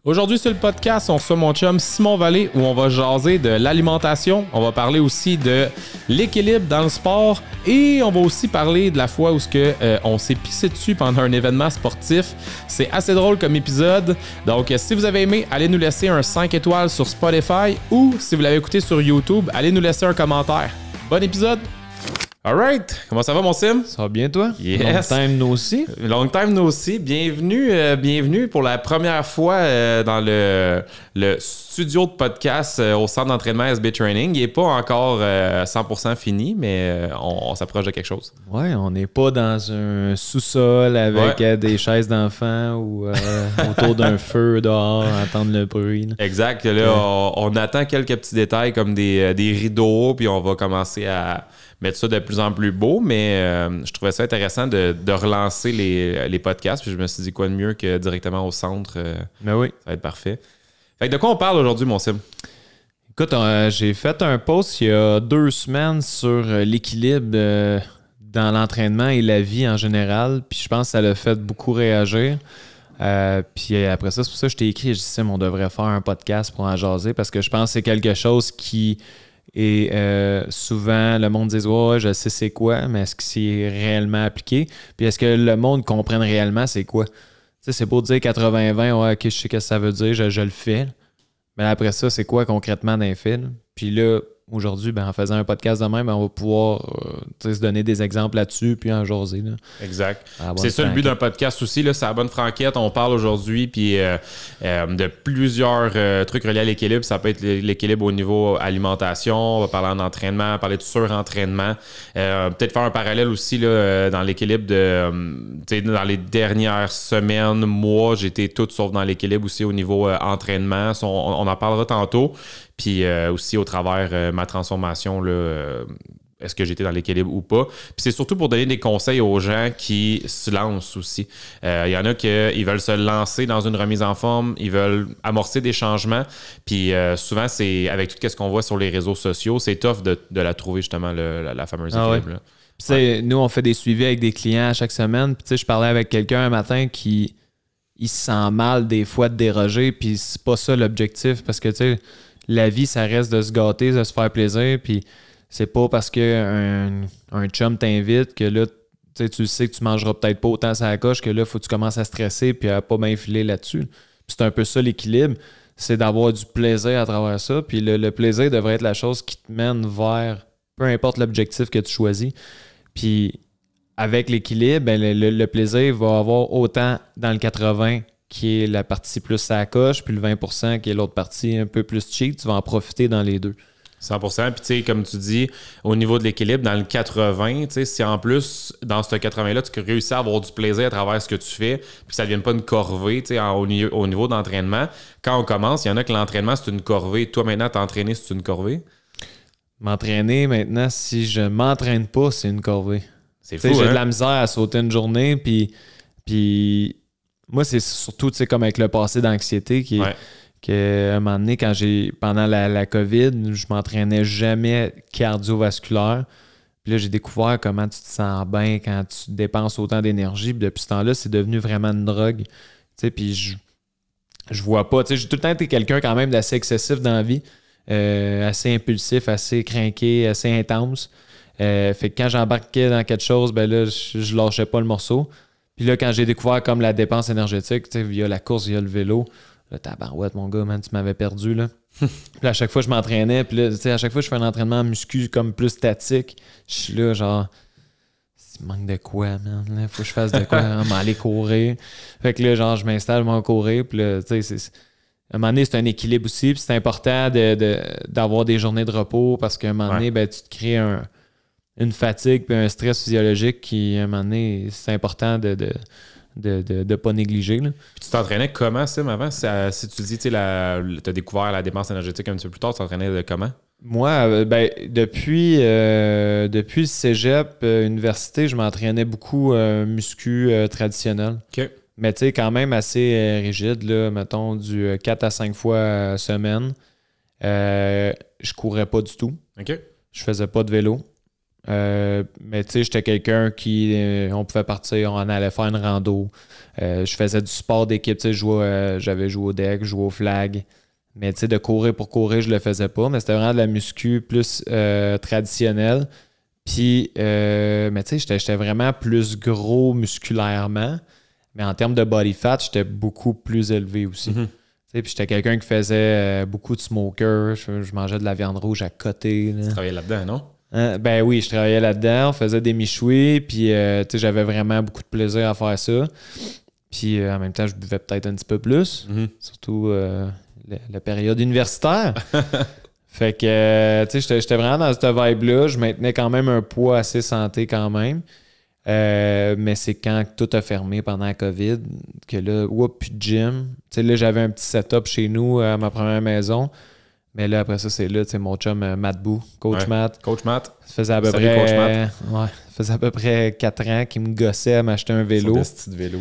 Aujourd'hui sur le podcast, on reçoit mon chum Simon Vallée où on va jaser de l'alimentation. On va parler aussi de l'équilibre dans le sport et on va aussi parler de la fois où on s'est pissé dessus pendant un événement sportif. C'est assez drôle comme épisode. Donc, si vous avez aimé, allez nous laisser un 5 étoiles sur Spotify ou si vous l'avez écouté sur YouTube, allez nous laisser un commentaire. Bon épisode! Alright, comment ça va mon Sim? Ça va bien toi? Yes. Long time no see. Long time no see. Bienvenue pour la première fois dans le studio de podcast au centre d'entraînement SB Training. Il n'est pas encore 100% fini, mais on s'approche de quelque chose. Ouais, on n'est pas dans un sous-sol avec des chaises d'enfants ou autour d'un feu dehors, entendre le bruit. Là. Exact. Là, on attend quelques petits détails comme des rideaux, puis on va commencer à mettre ça de plus en plus beau, mais je trouvais ça intéressant de relancer les podcasts. Puis je me suis dit quoi de mieux que directement au centre. Mais oui. Ça va être parfait. Fait que de quoi on parle aujourd'hui, mon Sim? Écoute, j'ai fait un post il y a 2 semaines sur l'équilibre dans l'entraînement et la vie en général. Puis je pense que ça l'a fait beaucoup réagir. Puis après ça, c'est pour ça que je t'ai écrit. Je disais, on devrait faire un podcast pour en jaser parce que je pense que c'est quelque chose qui... Et souvent, le monde dit « Ouais, je sais c'est quoi, mais est-ce que c'est réellement appliqué? » Puis est-ce que le monde comprenne réellement c'est quoi? Tu sais, c'est pour dire 80-20, ouais, ok, je sais ce que ça veut dire, je le fais. Mais après ça, c'est quoi concrètement dans les fils? Puis là, aujourd'hui, en faisant un podcast de même, on va pouvoir se donner des exemples là-dessus, puis en jaser. Là. Exact. C'est ça le but d'un podcast aussi, là, c'est la bonne franquette. On parle aujourd'hui puis de plusieurs trucs reliés à l'équilibre. Ça peut être l'équilibre au niveau alimentation, on va parler en entraînement, parler de surentraînement. Peut-être faire un parallèle aussi là, dans l'équilibre dans les dernières semaines, mois, j'étais tout sauf dans l'équilibre aussi au niveau entraînement. On en parlera tantôt. Puis aussi au travers ma transformation, là, est-ce que j'étais dans l'équilibre ou pas. Puis c'est surtout pour donner des conseils aux gens qui se lancent aussi. Il y en a qui veulent se lancer dans une remise en forme, ils veulent amorcer des changements. Puis souvent, c'est avec tout ce qu'on voit sur les réseaux sociaux, c'est tough de la trouver justement, la fameuse équilibre. Ouais. Puis nous, on fait des suivis avec des clients à chaque semaine. Puis je parlais avec quelqu'un un matin qui il se sent mal des fois de déroger. Puis c'est pas ça l'objectif parce que tu sais, la vie, ça reste de se gâter, de se faire plaisir. Puis c'est pas parce qu'un chum t'invite que là, tu sais que tu mangeras peut-être pas autant sur la coche que là, il faut que tu commences à stresser puis à pas bien filer là-dessus. Puis c'est un peu ça l'équilibre. C'est d'avoir du plaisir à travers ça. Puis le plaisir devrait être la chose qui te mène vers peu importe l'objectif que tu choisis. Puis avec l'équilibre, le plaisir va avoir autant dans le 80 qui est la partie plus à la coche, puis le 20% qui est l'autre partie un peu plus cheap, tu vas en profiter dans les deux. 100%. Puis, tu sais, comme tu dis, au niveau de l'équilibre, dans le 80, tu sais, si en plus, dans ce 80-là, tu réussis à avoir du plaisir à travers ce que tu fais, puis que ça ne devienne pas une corvée, tu sais, au niveau d'entraînement, quand on commence, il y en a que l'entraînement, c'est une corvée. Toi, maintenant, t'entraîner, c'est une corvée? M'entraîner, maintenant, si je m'entraîne pas, c'est une corvée. C'est fou, j'ai de la misère à sauter une journée, puis moi, c'est surtout, tu sais, comme avec le passé d'anxiété qu'à un moment donné, pendant la COVID, je m'entraînais jamais cardiovasculaire. Puis là, j'ai découvert comment tu te sens bien quand tu dépenses autant d'énergie. Puis depuis ce temps-là, c'est devenu vraiment une drogue. Tu sais, puis je vois pas. Tu sais, j'ai tout le temps été quelqu'un quand même d'assez excessif dans la vie. Assez impulsif, assez crinqué, assez intense. Fait que quand j'embarquais dans quelque chose, ben là, je lâchais pas le morceau. Puis là, quand j'ai découvert comme la dépense énergétique, tu sais, via la course, via le vélo, là, tabarouette, mon gars, man, tu m'avais perdu, là. Puis là, à chaque fois, je m'entraînais, puis là, tu sais, à chaque fois, je fais un entraînement muscu comme plus statique. Je suis là, genre, il manque de quoi, man? Là, faut que je fasse de quoi? M'aller courir. Fait que là, genre, je m'installe, je vais courir, puis là, tu sais, à un moment donné, c'est un équilibre aussi, puis c'est important d'avoir des journées de repos parce qu'à un moment donné, ben, tu te crées une fatigue puis un stress physiologique qui, à un moment donné, c'est important de pas négliger. Là. Puis tu t'entraînais comment, Sim, avant? Si tu dis, tu as découvert la dépense énergétique un petit peu plus tard, tu t'entraînais de comment? Moi, depuis le cégep, université, je m'entraînais beaucoup muscu traditionnel. OK. Mais tu sais, quand même assez rigide, là, mettons, du 4 à 5 fois semaine. Je courais pas du tout. OK. Je faisais pas de vélo. Mais tu sais, j'étais quelqu'un qui... on pouvait partir, on allait faire une rando. Je faisais du sport d'équipe. Tu sais, j'avais joué au deck, je jouais au flag. Mais tu sais, de courir pour courir, je le faisais pas. Mais c'était vraiment de la muscu plus traditionnelle. Puis, mais tu sais, j'étais vraiment plus gros musculairement. Mais en termes de body fat, j'étais beaucoup plus élevé aussi. Mm-hmm. Puis j'étais quelqu'un qui faisait beaucoup de smoker. Je mangeais de la viande rouge à côté. Là. Tu travaillais là-dedans, non? Ben oui, je travaillais là-dedans. On faisait des michouis. Puis j'avais vraiment beaucoup de plaisir à faire ça. Puis en même temps, je buvais peut-être un petit peu plus. Mm-hmm. Surtout la période universitaire. Fait que j'étais vraiment dans cette vibe-là. Je maintenais quand même un poids assez santé quand même. Mais c'est quand tout a fermé pendant la COVID que là, plus de gym. T'sais, là, j'avais un petit setup chez nous à ma première maison. Mais là, après ça, c'est là, mon chum Matt Bou, Coach Matt. Coach Matt. Ça faisait à peu Salut, près, Coach Matt. ça faisait à peu près 4 ans qu'il me gossait à m'acheter un vélo. Son petit vélo.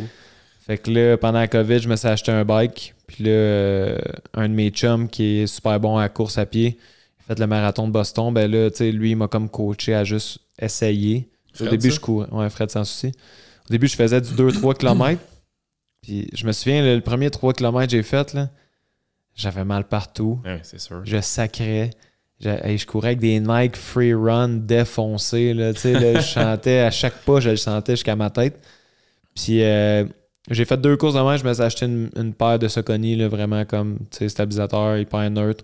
Fait que là, pendant la COVID, je me suis acheté un bike. Puis là, un de mes chums qui est super bon à la course à pied, il a fait le marathon de Boston. Ben là, lui, il m'a comme coaché à juste essayer. Au début, je courais. Ouais, Fred, sans souci. Au début, je faisais du 2-3 km. Puis je me souviens, le premier 3 km que j'ai fait, là, j'avais mal partout. Oui, c'est sûr. Je sacrais. Je courais avec des Nike Free Run défoncés. Là, là, je chantais à chaque pas, je le sentais jusqu'à ma tête. Puis j'ai fait 2 courses de même. Je me suis acheté une paire de Saucony, là, vraiment comme stabilisateur, hyper neutre.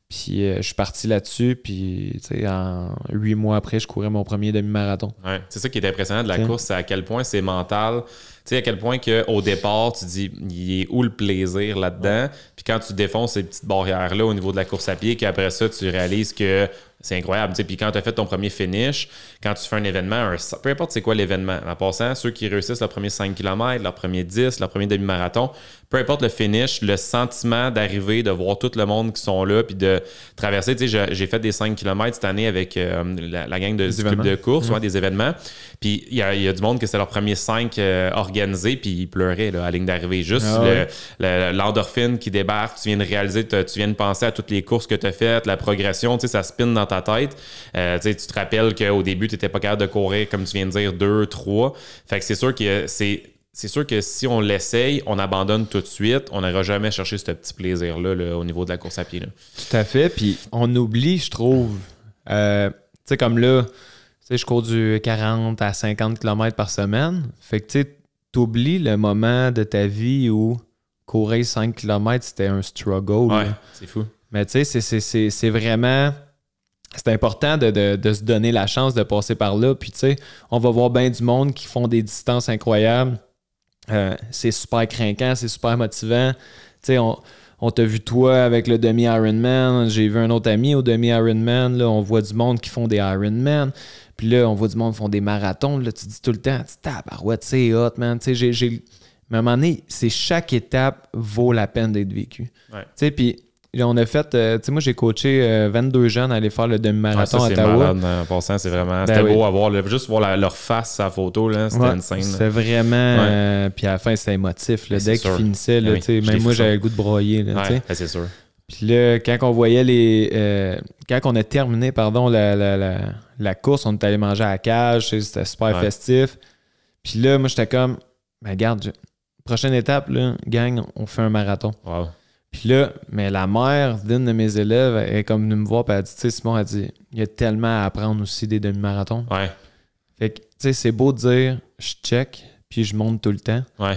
Puis je suis parti là-dessus, puis en 8 mois après, je courais mon premier demi-marathon. Ouais, c'est ça qui est impressionnant de la course, c'est à quel point c'est mental. Tu sais, à quel point qu'au départ, tu dis, il est où le plaisir là-dedans? Puis quand tu défonces ces petites barrières-là au niveau de la course à pied, qu'après ça, tu réalises que c'est incroyable. Puis quand tu as fait ton premier finish, quand tu fais un événement, peu importe c'est quoi l'événement, en passant, ceux qui réussissent leur premier 5 km, leur premier 10, leur premier demi-marathon, peu importe le finish, le sentiment d'arriver, de voir tout le monde qui sont là, puis de traverser. Tu sais, j'ai fait des 5 km cette année avec la gang du club de course, des événements. Puis il y a du monde que c'est leur premier 5 organisé, puis ils pleuraient là, à la ligne d'arrivée. Juste l'endorphine qui débarque, tu viens de réaliser, tu viens de penser à toutes les courses que tu as faites, la progression, tu sais, ça spin dans ta tête. Tu te rappelles qu'au début, tu n'étais pas capable de courir, comme tu viens de dire, 2, 3. Fait que c'est sûr que c'est sûr que si on l'essaye, on abandonne tout de suite. On n'ira jamais chercher ce petit plaisir-là là, au niveau de la course à pied. Là. Tout à fait. Puis on oublie, je trouve. Tu sais, comme là, je cours du 40 à 50 km par semaine. Fait que tu oublies le moment de ta vie où courir 5 km, c'était un struggle. Ouais, là. C'est fou. Mais tu sais, c'est vraiment... C'est important de se donner la chance de passer par là. Puis tu sais, on va voir bien du monde qui font des distances incroyables. C'est super craquant, c'est super motivant. Tu sais, on t'a vu toi avec le demi-Ironman. J'ai vu un autre ami au demi-Ironman. Là, on voit du monde qui font des Ironman. Puis là, on voit du monde qui font des marathons. Là, tu dis tout le temps, tabarouette, c'est hot, man. Tu sais, mais à un moment donné, chaque étape vaut la peine d'être vécue. Ouais. Tu sais, puis on a fait, tu sais, moi j'ai coaché 22 jeunes à aller faire le demi-marathon à Ottawa. En passant, c'est vraiment, c'était beau à voir, juste voir leur face, sa photo, là, c'était une scène. C'était vraiment, puis à la fin c'était émotif, là, dès qu'ils finissaient, là, même moi j'avais le goût de broyer. Là, c'est sûr. Puis là, quand on voyait quand on a terminé, la course, on est allé manger à la cage, c'était super festif. Puis là, moi j'étais comme, ben regarde, prochaine étape, là, gang, on fait un marathon. Wow. Puis là, mais la mère d'une de mes élèves, elle est comme venue me voir, puis elle a dit, tu sais, Simon, elle dit, il y a tellement à apprendre aussi des demi-marathons. Ouais. Fait que, tu sais, c'est beau de dire, je check, puis je monte tout le temps. Ouais.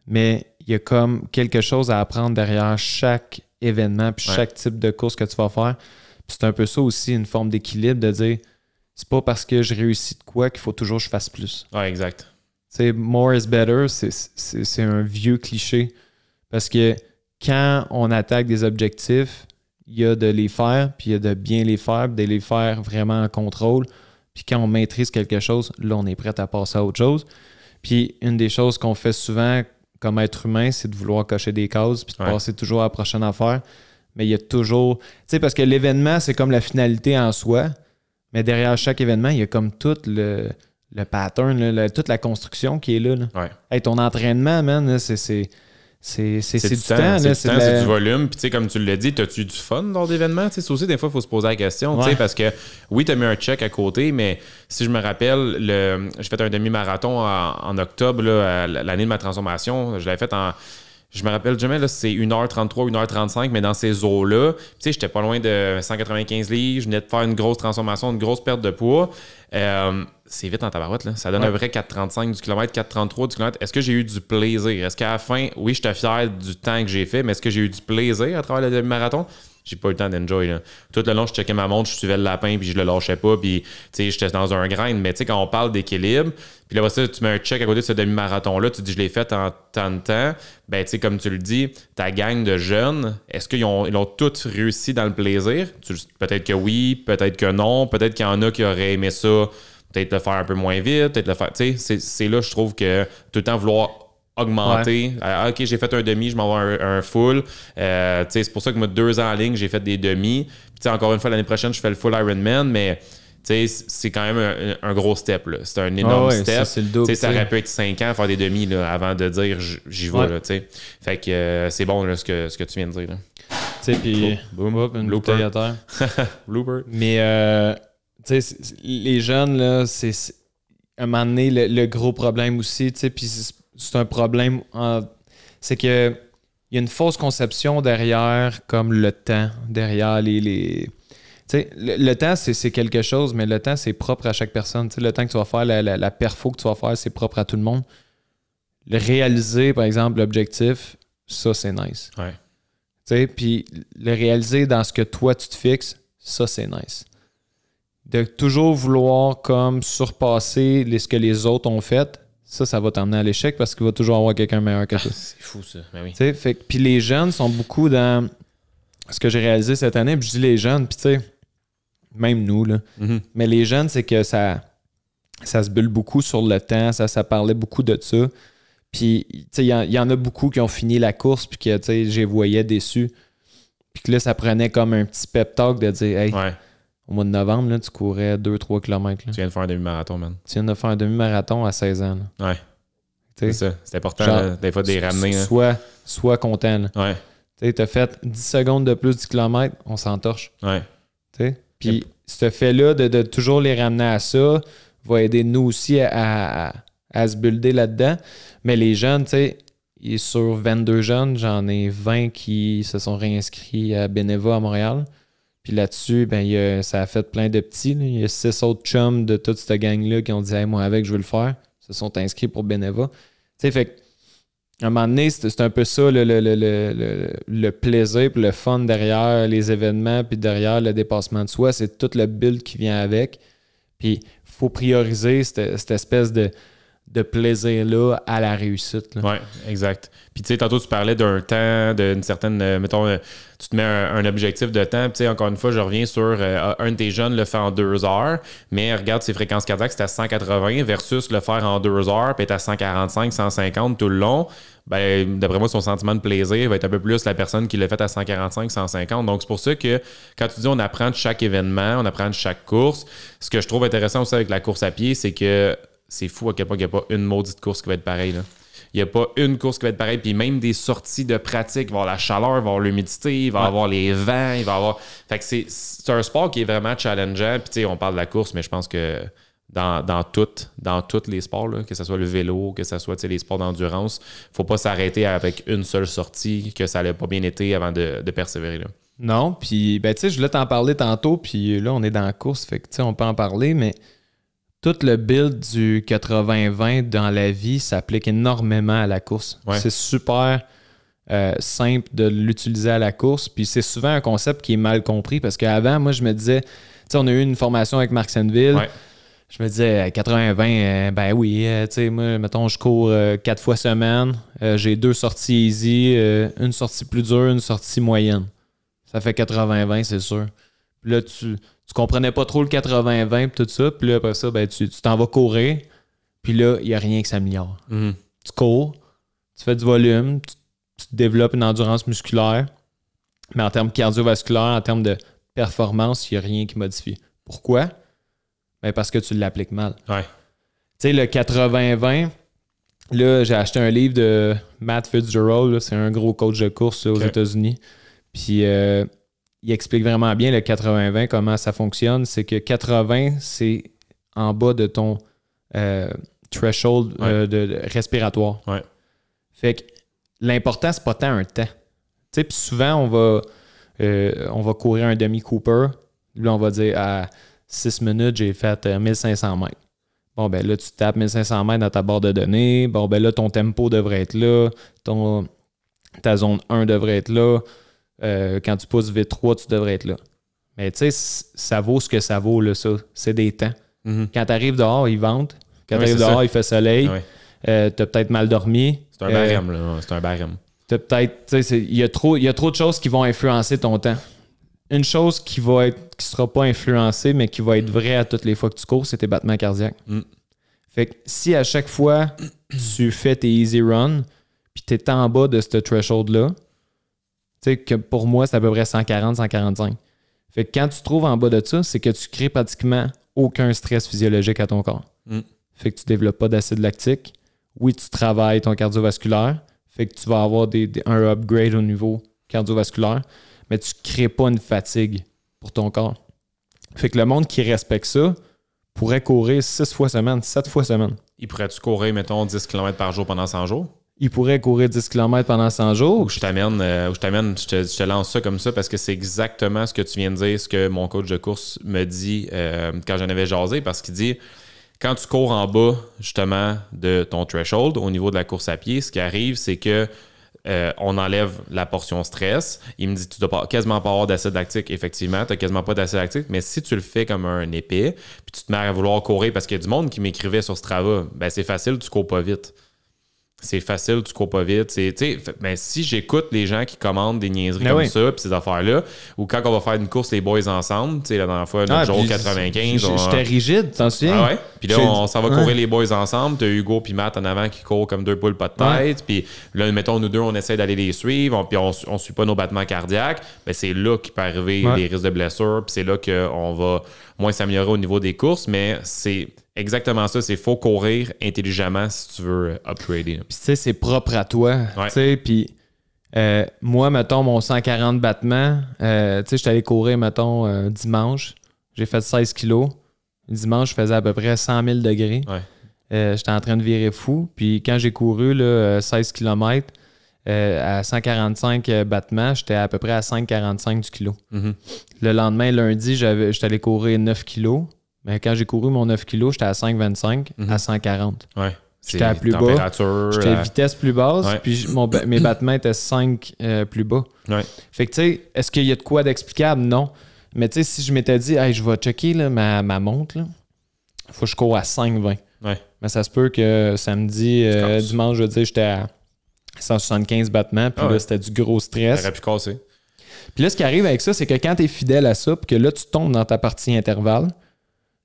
Mais il y a comme quelque chose à apprendre derrière chaque événement, puis chaque type de course que tu vas faire. Puis c'est un peu ça aussi, une forme d'équilibre, de dire, c'est pas parce que je réussis de quoi qu'il faut toujours que je fasse plus. Ouais, exact. Tu sais, more is better, c'est un vieux cliché. Parce que quand on attaque des objectifs, il y a de les faire, puis il y a de bien les faire, de les faire vraiment en contrôle. Puis quand on maîtrise quelque chose, là, on est prêt à passer à autre chose. Puis une des choses qu'on fait souvent comme être humain, c'est de vouloir cocher des cases, puis de passer toujours à la prochaine affaire. Mais il y a toujours... Tu sais, parce que l'événement, c'est comme la finalité en soi, mais derrière chaque événement, il y a comme tout le pattern, toute la construction qui est là. Ouais. Hey, ton entraînement, man, là, c'est C'est du temps. C'est du volume. Puis, tu sais, comme tu l'as dit, as-tu eu du fun lors d'événements? Tu sais, aussi, des fois, il faut se poser la question. Tu sais, parce que, oui, tu as mis un check à côté, mais si je me rappelle, j'ai fait un demi-marathon en octobre, là, l'année de ma transformation. Je l'avais fait en. Je me rappelle jamais, là, c'est 1h33, 1h35, mais dans ces eaux-là, tu sais, j'étais pas loin de 195 livres, je venais de faire une grosse transformation, une grosse perte de poids. C'est vite en tabarouette, là. Ça donne à peu près 4,35 du kilomètre, 4,33 du kilomètre. Est-ce que j'ai eu du plaisir? Est-ce qu'à la fin, oui, j'étais fier du temps que j'ai fait, mais est-ce que j'ai eu du plaisir à travers le demi-marathon? J'ai pas eu le temps d'enjoy, là. Tout le long, je checkais ma montre, je suivais le lapin, puis je le lâchais pas, puis, tu sais, j'étais dans un grind. Mais, tu sais, quand on parle d'équilibre, puis là, ça, tu mets un check à côté de ce demi-marathon-là, tu dis, je l'ai fait en tant de temps. Ben, tu sais, comme tu le dis, ta gang de jeunes, est-ce qu'ils ont tous réussi dans le plaisir? Peut-être que oui, peut-être que non. Peut-être qu'il y en a qui auraient aimé ça, peut-être le faire un peu moins vite, peut-être le faire. Tu sais, c'est là, je trouve que tout le temps vouloir augmenter. Ouais. OK, j'ai fait un demi, je m'en vais un full. C'est pour ça que moi, 2 ans en ligne, j'ai fait des demi. Puis, encore une fois, l'année prochaine, je fais le full Ironman, mais c'est quand même un gros step. Là. C'est un énorme step. Ça, double, ça aurait pu être 5 ans à faire des demi là, avant de dire j'y vais. Là, fait que c'est bon là, ce que tu viens de dire. Tu sais, puis une bouteille à terre. Blooper. Mais les jeunes, là, c'est à un moment donné le gros problème aussi, puis c'est un problème, c'est que il y a une fausse conception derrière, comme le temps, derrière les le temps, c'est quelque chose, mais le temps, c'est propre à chaque personne. T'sais, le temps que tu vas faire, la perfo que tu vas faire, c'est propre à tout le monde. Le réaliser, par exemple, l'objectif, ça, c'est nice. Ouais. Puis le réaliser dans ce que toi, tu te fixes, ça, c'est nice. De toujours vouloir comme surpasser ce que les autres ont fait, ça va t'emmener à l'échec parce qu'il va toujours avoir quelqu'un meilleur que toi. C'est fou, ça. Ben oui. Puis les jeunes sont beaucoup dans ce que j'ai réalisé cette année. Puis je dis les jeunes, puis tu sais, même nous, là. Mm-hmm. Mais les jeunes, c'est que ça se bulle beaucoup sur le temps. Ça parlait beaucoup de ça. Puis, tu sais, il y en a beaucoup qui ont fini la course puis que, tu sais, je les voyais déçus. Puis que là, ça prenait comme un petit pep talk de dire, hey, au mois de novembre, là, tu courais 2-3 km. Là. Tu viens de faire un demi-marathon, man. Tu viens de faire un demi-marathon à 16 ans. Là. Ouais. C'est ça. C'est important, genre, là, des fois, de les ramener. Sois content. Là. Ouais. Tu sais, t'as fait 10 secondes de plus du kilomètre, on s'entorche. Ouais. Tu sais? Puis, ce fait-là de toujours les ramener à ça va aider nous aussi à se builder là-dedans. Mais les jeunes, tu sais, sur 22 jeunes, j'en ai 20 qui se sont réinscrits à Beneva à Montréal. Puis là-dessus, ben, ça a fait plein de petits. Là. Il y a 6 autres chums de toute cette gang-là qui ont dit hey, moi avec, je veux le faire. Ils se sont inscrits pour Beneva. Tu sais, fait qu'à un moment donné, c'est un peu ça le plaisir et le fun derrière les événements puis derrière le dépassement de soi. C'est tout le build qui vient avec. Puis il faut prioriser cette espèce de plaisir-là à la réussite. Oui, exact. Puis, tu sais, tantôt, tu parlais d'un temps, d'une certaine, mettons, tu te mets un objectif de temps. Puis, tu sais, encore une fois, je reviens sur un de tes jeunes le fait en 2 heures, mais regarde ses fréquences cardiaques, c'est à 180 versus le faire en 2 heures, puis être à 145, 150 tout le long. Ben, d'après moi, son sentiment de plaisir va être un peu plus la personne qui l'a fait à 145, 150. Donc, c'est pour ça que quand tu dis on apprend de chaque événement, on apprend de chaque course, ce que je trouve intéressant aussi avec la course à pied, c'est que c'est fou à quel point il n'y a pas une maudite course qui va être pareille. Là. Il n'y a pas une course qui va être pareille. Puis même des sorties de pratique, il va y avoir la chaleur, il va y avoir l'humidité, il va y avoir les vents, il va y avoir... Fait que c'est un sport qui est vraiment challengeant. Puis tu sais, on parle de la course, mais je pense que dans tous les sports, là, que ce soit le vélo, que ce soit les sports d'endurance, il ne faut pas s'arrêter avec une seule sortie, que ça n'allait pas bien été avant de persévérer. Là. Non, puis ben tu sais, je voulais t'en parler tantôt, puis là, on est dans la course, fait que tu sais, on peut en parler, mais... Tout le build du 80-20 dans la vie s'applique énormément à la course. Ouais. C'est super simple de l'utiliser à la course. Puis c'est souvent un concept qui est mal compris parce qu'avant, moi, je me disais, tu sais, on a eu une formation avec Marc Senneville. Ouais. Je me disais, 80-20, ben oui, tu sais, moi, mettons, je cours 4 fois semaine. J'ai 2 sorties easy, une sortie plus dure, une sortie moyenne. Ça fait 80-20, c'est sûr. Puis là, tu comprenais pas trop le 80-20 et tout ça. Puis là, après ça, ben, tu t'en vas courir. Puis là, il n'y a rien qui s'améliore. Mm-hmm. Tu cours, tu fais du volume, tu développes une endurance musculaire. Mais en termes cardiovasculaires, en termes de performance, il n'y a rien qui modifie. Pourquoi? Ben parce que tu l'appliques mal. Ouais. Tu sais, le 80-20, là, j'ai acheté un livre de Matt Fitzgerald. C'est un gros coach de course là, aux États-Unis. Puis il explique vraiment bien le 80-20, comment ça fonctionne. C'est que 80, c'est en bas de ton threshold de respiratoire. Ouais. Fait que l'important, c'est pas tant un temps. Tu sais, puis souvent, on va courir un demi-Cooper. Là, on va dire à 6 minutes, j'ai fait 1500 mètres. Bon, ben là, tu tapes 1500 mètres dans ta barre de données. Bon, ben là, ton tempo devrait être là. Ta zone 1 devrait être là. Quand tu pousses V3, tu devrais être là. Mais tu sais, ça vaut ce que ça vaut, là, ça. C'est des temps. Mm-hmm. Quand tu arrives dehors, il vente. Quand tu arrives dehors, il fait soleil. Ouais. Tu as peut-être mal dormi. C'est un barème, là. C'est un barème. T'as peut-être, tu sais, il y a trop de choses qui vont influencer ton temps. Une chose qui sera pas influencée, mais qui va être vraie à toutes les fois que tu cours, c'est tes battements cardiaques. Fait que si à chaque fois tu fais tes easy runs, puis tu es en bas de ce threshold-là, tu sais que pour moi, c'est à peu près 140, 145. Fait que quand tu te trouves en bas de ça, c'est que tu crées pratiquement aucun stress physiologique à ton corps. Fait que tu développes pas d'acide lactique. Oui, tu travailles ton cardiovasculaire. Fait que tu vas avoir un upgrade au niveau cardiovasculaire, mais tu ne crées pas une fatigue pour ton corps. Fait que le monde qui respecte ça pourrait courir 6 fois semaine, 7 fois semaine. Il pourrait-tu courir, mettons, 10 km par jour pendant 100 jours? Il pourrait courir 10 km pendant 100 jours. Ou je te lance ça comme ça parce que c'est exactement ce que tu viens de dire, ce que mon coach de course me dit quand j'en avais jasé, parce qu'il dit... Quand tu cours en bas, justement, de ton threshold, au niveau de la course à pied, ce qui arrive, c'est que on enlève la portion stress. Il me dit, tu dois quasiment pas avoir d'acide lactique. Effectivement, tu n'as quasiment pas d'acide lactique, mais si tu le fais comme un épée, puis tu te mets à vouloir courir, parce qu'il y a du monde qui m'écrivait sur Strava, ben c'est facile, tu cours pas vite. C'est facile, tu cours pas vite. Ben, si j'écoute les gens qui commandent des niaiseries comme ça, puis ces affaires-là, ou quand on va faire une course, les boys ensemble, la dernière fois, notre jour 95. J'étais rigide, t'en souviens? Ah ouais? Puis là, on s'en va courir les boys ensemble. T'as Hugo puis Matt en avant qui courent comme deux poules pas de tête. Puis là, mettons, nous deux, on essaie d'aller les suivre, puis on suit pas nos battements cardiaques. Ben, c'est là qu'il peut arriver les risques de blessures, puis c'est là qu'on va moins s'améliorer au niveau des courses, mais c'est exactement ça. C'est faut courir intelligemment si tu veux upgrader. Puis tu sais, c'est propre à toi. Tu sais, puis moi, mettons, mon 140 battements, tu sais, je suis allé courir, mettons, dimanche. J'ai fait 16 kilos. Dimanche, je faisais à peu près 100 000 degrés. J'étais en train de virer fou. Puis quand j'ai couru là, 16 km à 145 battements, j'étais à peu près à 5,45 du kilo. Le lendemain, lundi, j'étais allé courir 9 kilos. Mais quand j'ai couru mon 9 kg, j'étais à 5,25 à 140. J'étais à plus bas. J'étais à vitesse plus basse, puis mes battements étaient 5 plus bas. Fait que tu sais, est-ce qu'il y a de quoi d'explicable? Non. Mais tu sais, si je m'étais dit, hey, je vais checker là, ma montre, il faut que je cours à 5,20. Mais ça se peut que samedi, dimanche, je veux dire, j'étais à 175 battements, puis là, c'était du gros stress. Ça aurait pu casser. Puis là, ce qui arrive avec ça, c'est que quand tu es fidèle à ça, puis que là, tu tombes dans ta partie intervalle,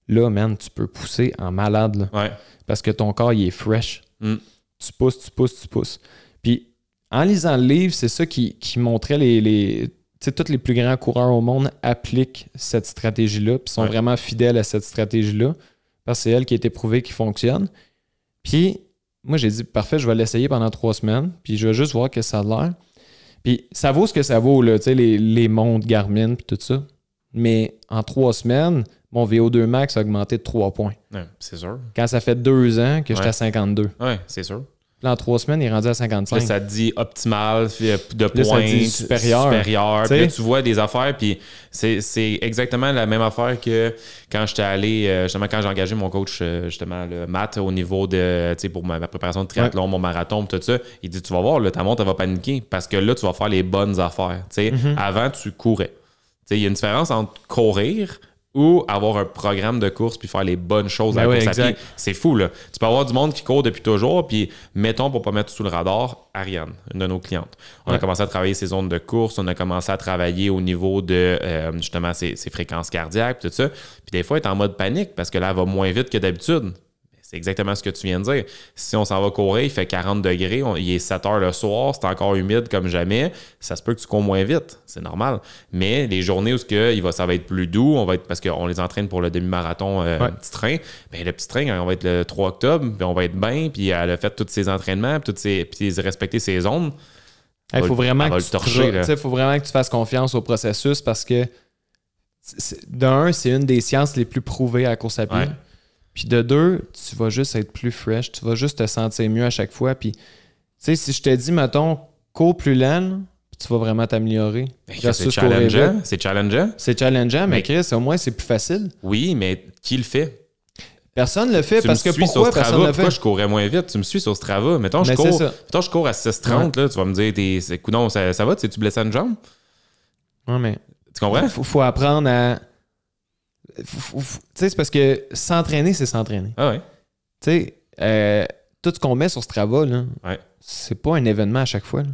là, man, tu peux pousser en malade. Là, parce que ton corps, il est fresh. Tu pousses. Puis, en lisant le livre, c'est ça qui montrait tu sais, tous les plus grands coureurs au monde appliquent cette stratégie-là, puis sont vraiment fidèles à cette stratégie-là, parce que c'est elle qui a été prouvée qui fonctionne. Puis, moi, j'ai dit, parfait, je vais l'essayer pendant 3 semaines, puis je vais juste voir que ça a l'air. Puis, ça vaut ce que ça vaut, là, tu sais, les montres Garmin, puis tout ça. Mais en 3 semaines, mon VO2 max a augmenté de 3 points. C'est sûr. Quand ça fait 2 ans que j'étais à 52. C'est sûr. Là, en 3 semaines, il est rendu à 55. Là, ça te dit optimal de points, supérieur. Puis là, tu vois des affaires, puis c'est exactement la même affaire que quand j'étais allé, justement, quand j'ai engagé mon coach, justement, le Matt, au niveau de, tu sais, pour ma préparation de triathlon, mon marathon, tout ça. Il dit, tu vas voir, là, ta montre, elle va paniquer, parce que là, tu vas faire les bonnes affaires. Tu sais, avant, tu courais. Tu sais, il y a une différence entre courir ou avoir un programme de course puis faire les bonnes choses à la course à pied. C'est fou, là. Tu peux avoir du monde qui court depuis toujours, puis mettons, pour pas mettre sous le radar, Ariane, une de nos clientes. On a commencé à travailler ses zones de course, on a commencé à travailler au niveau de, justement, ses fréquences cardiaques, tout ça. Puis des fois, elle est en mode panique parce que là, elle va moins vite que d'habitude. C'est exactement ce que tu viens de dire. Si on s'en va courir, il fait 40 degrés, il est 7 heures le soir, c'est encore humide comme jamais, ça se peut que tu cours moins vite, c'est normal. Mais les journées où ça va être plus doux, parce qu'on les entraîne pour le demi-marathon petit train, bien, le petit train, on va être le 3 octobre, puis on va être bien, puis elle a fait tous ses entraînements, puis respecter ses zones. Il faut vraiment que tu fasses confiance au processus parce que d'un, c'est une des sciences les plus prouvées à la course à pied. Ouais. Puis de deux, tu vas juste être plus fresh, tu vas juste te sentir mieux à chaque fois. Puis, tu sais, si je te dis, mettons, cours plus lent, tu vas vraiment t'améliorer. C'est challengeant. C'est challengeant, mais Chris, au moins, c'est plus facile. Oui, mais qui le fait? Personne ne le fait parce que pourquoi personne ne le fait? Pourquoi je courais moins vite? Tu me suis sur Strava. Mettons, je cours à 6:30, là, tu vas me dire, coudonc, ça va? Tu es-tu blessé à une jambe? Ouais, mais... Tu comprends? Il faut apprendre à... Tu sais, c'est parce que s'entraîner, c'est s'entraîner. Ah ouais. Tu sais, tout ce qu'on met sur Strava, là, c'est pas un événement à chaque fois. Là.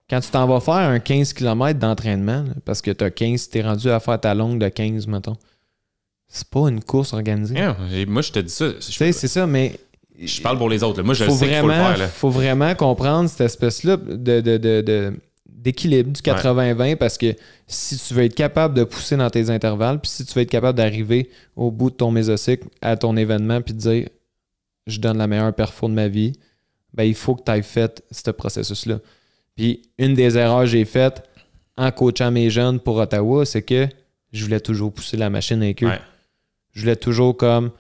Quand tu t'en vas faire un 15 km d'entraînement, là, parce que t'es rendu à faire ta longue de 15, mettons, c'est pas une course organisée. Yeah, moi, je te dis ça. Tu sais, c'est ça, mais... Je parle pour les autres. Là. Moi, je sais qu'il faut le faire. Il faut vraiment comprendre cette espèce-là d'équilibre du 80-20 parce que si tu veux être capable de pousser dans tes intervalles, puis si tu veux être capable d'arriver au bout de ton mésocycle à ton événement puis de dire je donne la meilleure perfo de ma vie, ben il faut que tu aies fait ce processus-là. Puis une des erreurs que j'ai faites en coachant mes jeunes pour Ottawa, c'est que je voulais toujours pousser la machine avec eux. Ouais. Je voulais toujours comme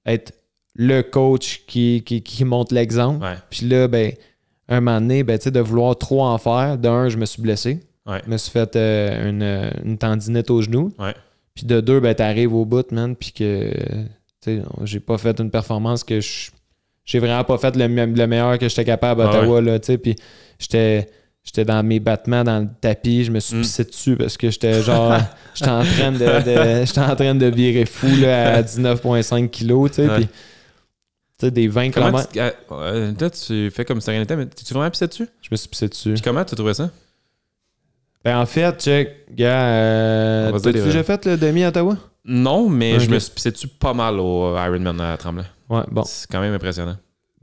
être le coach qui montre l'exemple. Ouais. Puis là, ben un moment donné, ben, de vouloir trop en faire, d'un, je me suis blessé. Ouais. Je me suis fait une tendinite au genou. Ouais. Puis de deux, ben, t'arrives au bout, man, puis que j'ai pas fait une performance que j'ai vraiment pas fait le meilleur que j'étais capable à Ottawa. Là, puis j'étais dans mes battements dans le tapis, je me suis pissé dessus parce que j'étais genre j'étais en train de virer fou là, à 19,5 kilos, tu sais, puis des 20 km. Là, tu fais comme si rien n'était, mais tu vraiment pissé dessus? Je me suis pissé dessus. Puis comment tu as trouvé ça? Ben en fait, check, gars, t'as-tu déjà fait le demi à Ottawa? Non, mais je me suis pissé dessus pas mal au Ironman à Tremblay. Ouais, bon. C'est quand même impressionnant.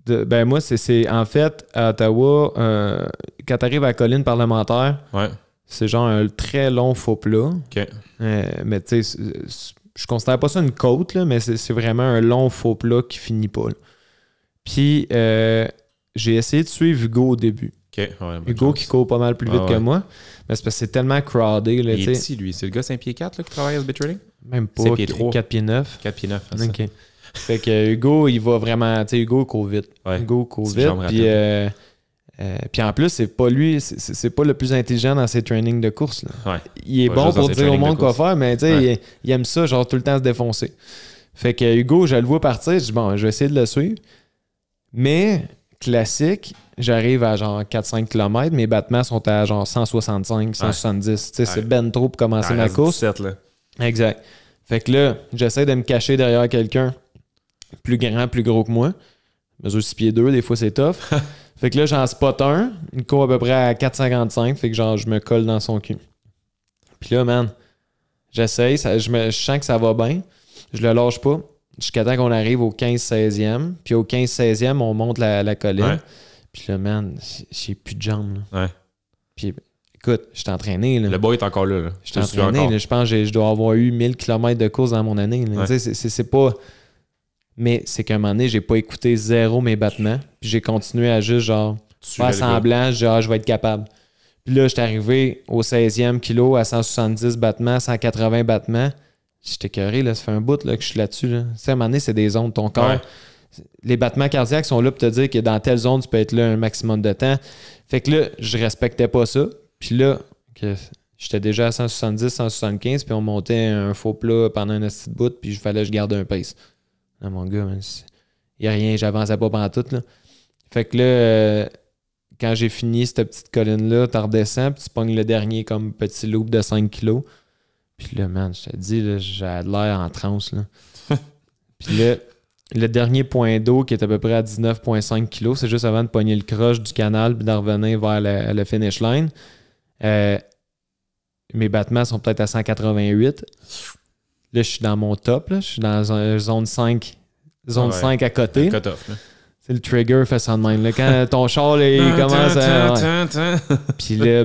Ben moi, c'est en fait, à Ottawa, quand t'arrives à la colline parlementaire, c'est genre un très long faux plat. OK. Mais tu sais, je considère pas ça une côte, là, mais c'est vraiment un long faux plat qui finit pas. Là. Puis, j'ai essayé de suivre Hugo au début. Okay. Ouais, Hugo qui court pas mal plus vite que moi. Mais c'est parce que c'est tellement crowded. Là, il est petit, lui. C'est le gars 5 pieds 4 là, qui travaille à Speed Training? Même pas. 5 pieds 3. 4 pieds 9. 4 pieds 9. OK. Fait que Hugo, il va vraiment... Tu sais, Hugo court vite. Ouais. Hugo court vite. Puis en plus, c'est pas lui, c'est pas le plus intelligent dans ses trainings de course. Là. Ouais. Il est bon pour dire au monde quoi faire, mais tu sais, il aime ça, genre tout le temps se défoncer. Fait que Hugo, je le vois partir, je dis bon, je vais essayer de le suivre. Mais, classique, j'arrive à genre 4-5 km, mes battements sont à genre 165, 170. Tu sais, c'est ben trop pour commencer ma course. 17, là. Exact. Fait que là, j'essaie de me cacher derrière quelqu'un plus grand, plus gros que moi. Je mesure 6 pieds 2, des fois c'est tough. Fait que là, j'en spot un. Il court à peu près à 4,55. Fait que genre, je me colle dans son cul. Puis là, man, j'essaye. Je sens que ça va bien. Je le lâche pas. Jusqu'à temps qu'on arrive au 15-16e. Puis au 15-16e, on monte la colline. Ouais. Puis là, man, j'ai plus de jambes. Là. Ouais. Puis écoute, je suis entraîné. Là. Le boy est encore là. Je suis entraîné. Là. Je pense que je dois avoir eu 1000 km de course dans mon année. Ouais. Tu sais, c'est pas... Mais c'est qu'à un moment donné, j'ai pas écouté zéro mes battements. Puis j'ai continué à juste genre faire semblant, genre je vais être capable. Puis là, j'étais arrivé au 16e kilo à 170 battements, 180 battements. J'étais écœuré, là, ça fait un bout là, que je suis là-dessus. Là. Tu sais, à un moment donné, c'est des zones. Ton corps, les battements cardiaques sont là pour te dire que dans telle zone, tu peux être là un maximum de temps. Fait que là, je respectais pas ça. Puis là, j'étais déjà à 170, 175, puis on montait un faux plat pendant un petit bout, puis il fallait que je garde un pace. Là, mon gars, il n'y a rien, j'avançais pas pendant tout. Là. Fait que là, quand j'ai fini cette petite colline-là, tu redescends, puis tu pognes le dernier comme petit loop de 5 kilos. Puis là, man, je te dis, là, j'ai l'air en transe. Là. Puis là, le dernier point d'eau qui est à peu près à 19,5 kilos, c'est juste avant de pogner le croche du canal puis de revenir vers le finish line. Mes battements sont peut-être à 188. Là, je suis dans mon top. Là. Je suis dans une zone 5 zone 5 à côté. Cut-off, c'est le trigger fait ça de même. Là, quand ton char, là, il commence à... Puis là,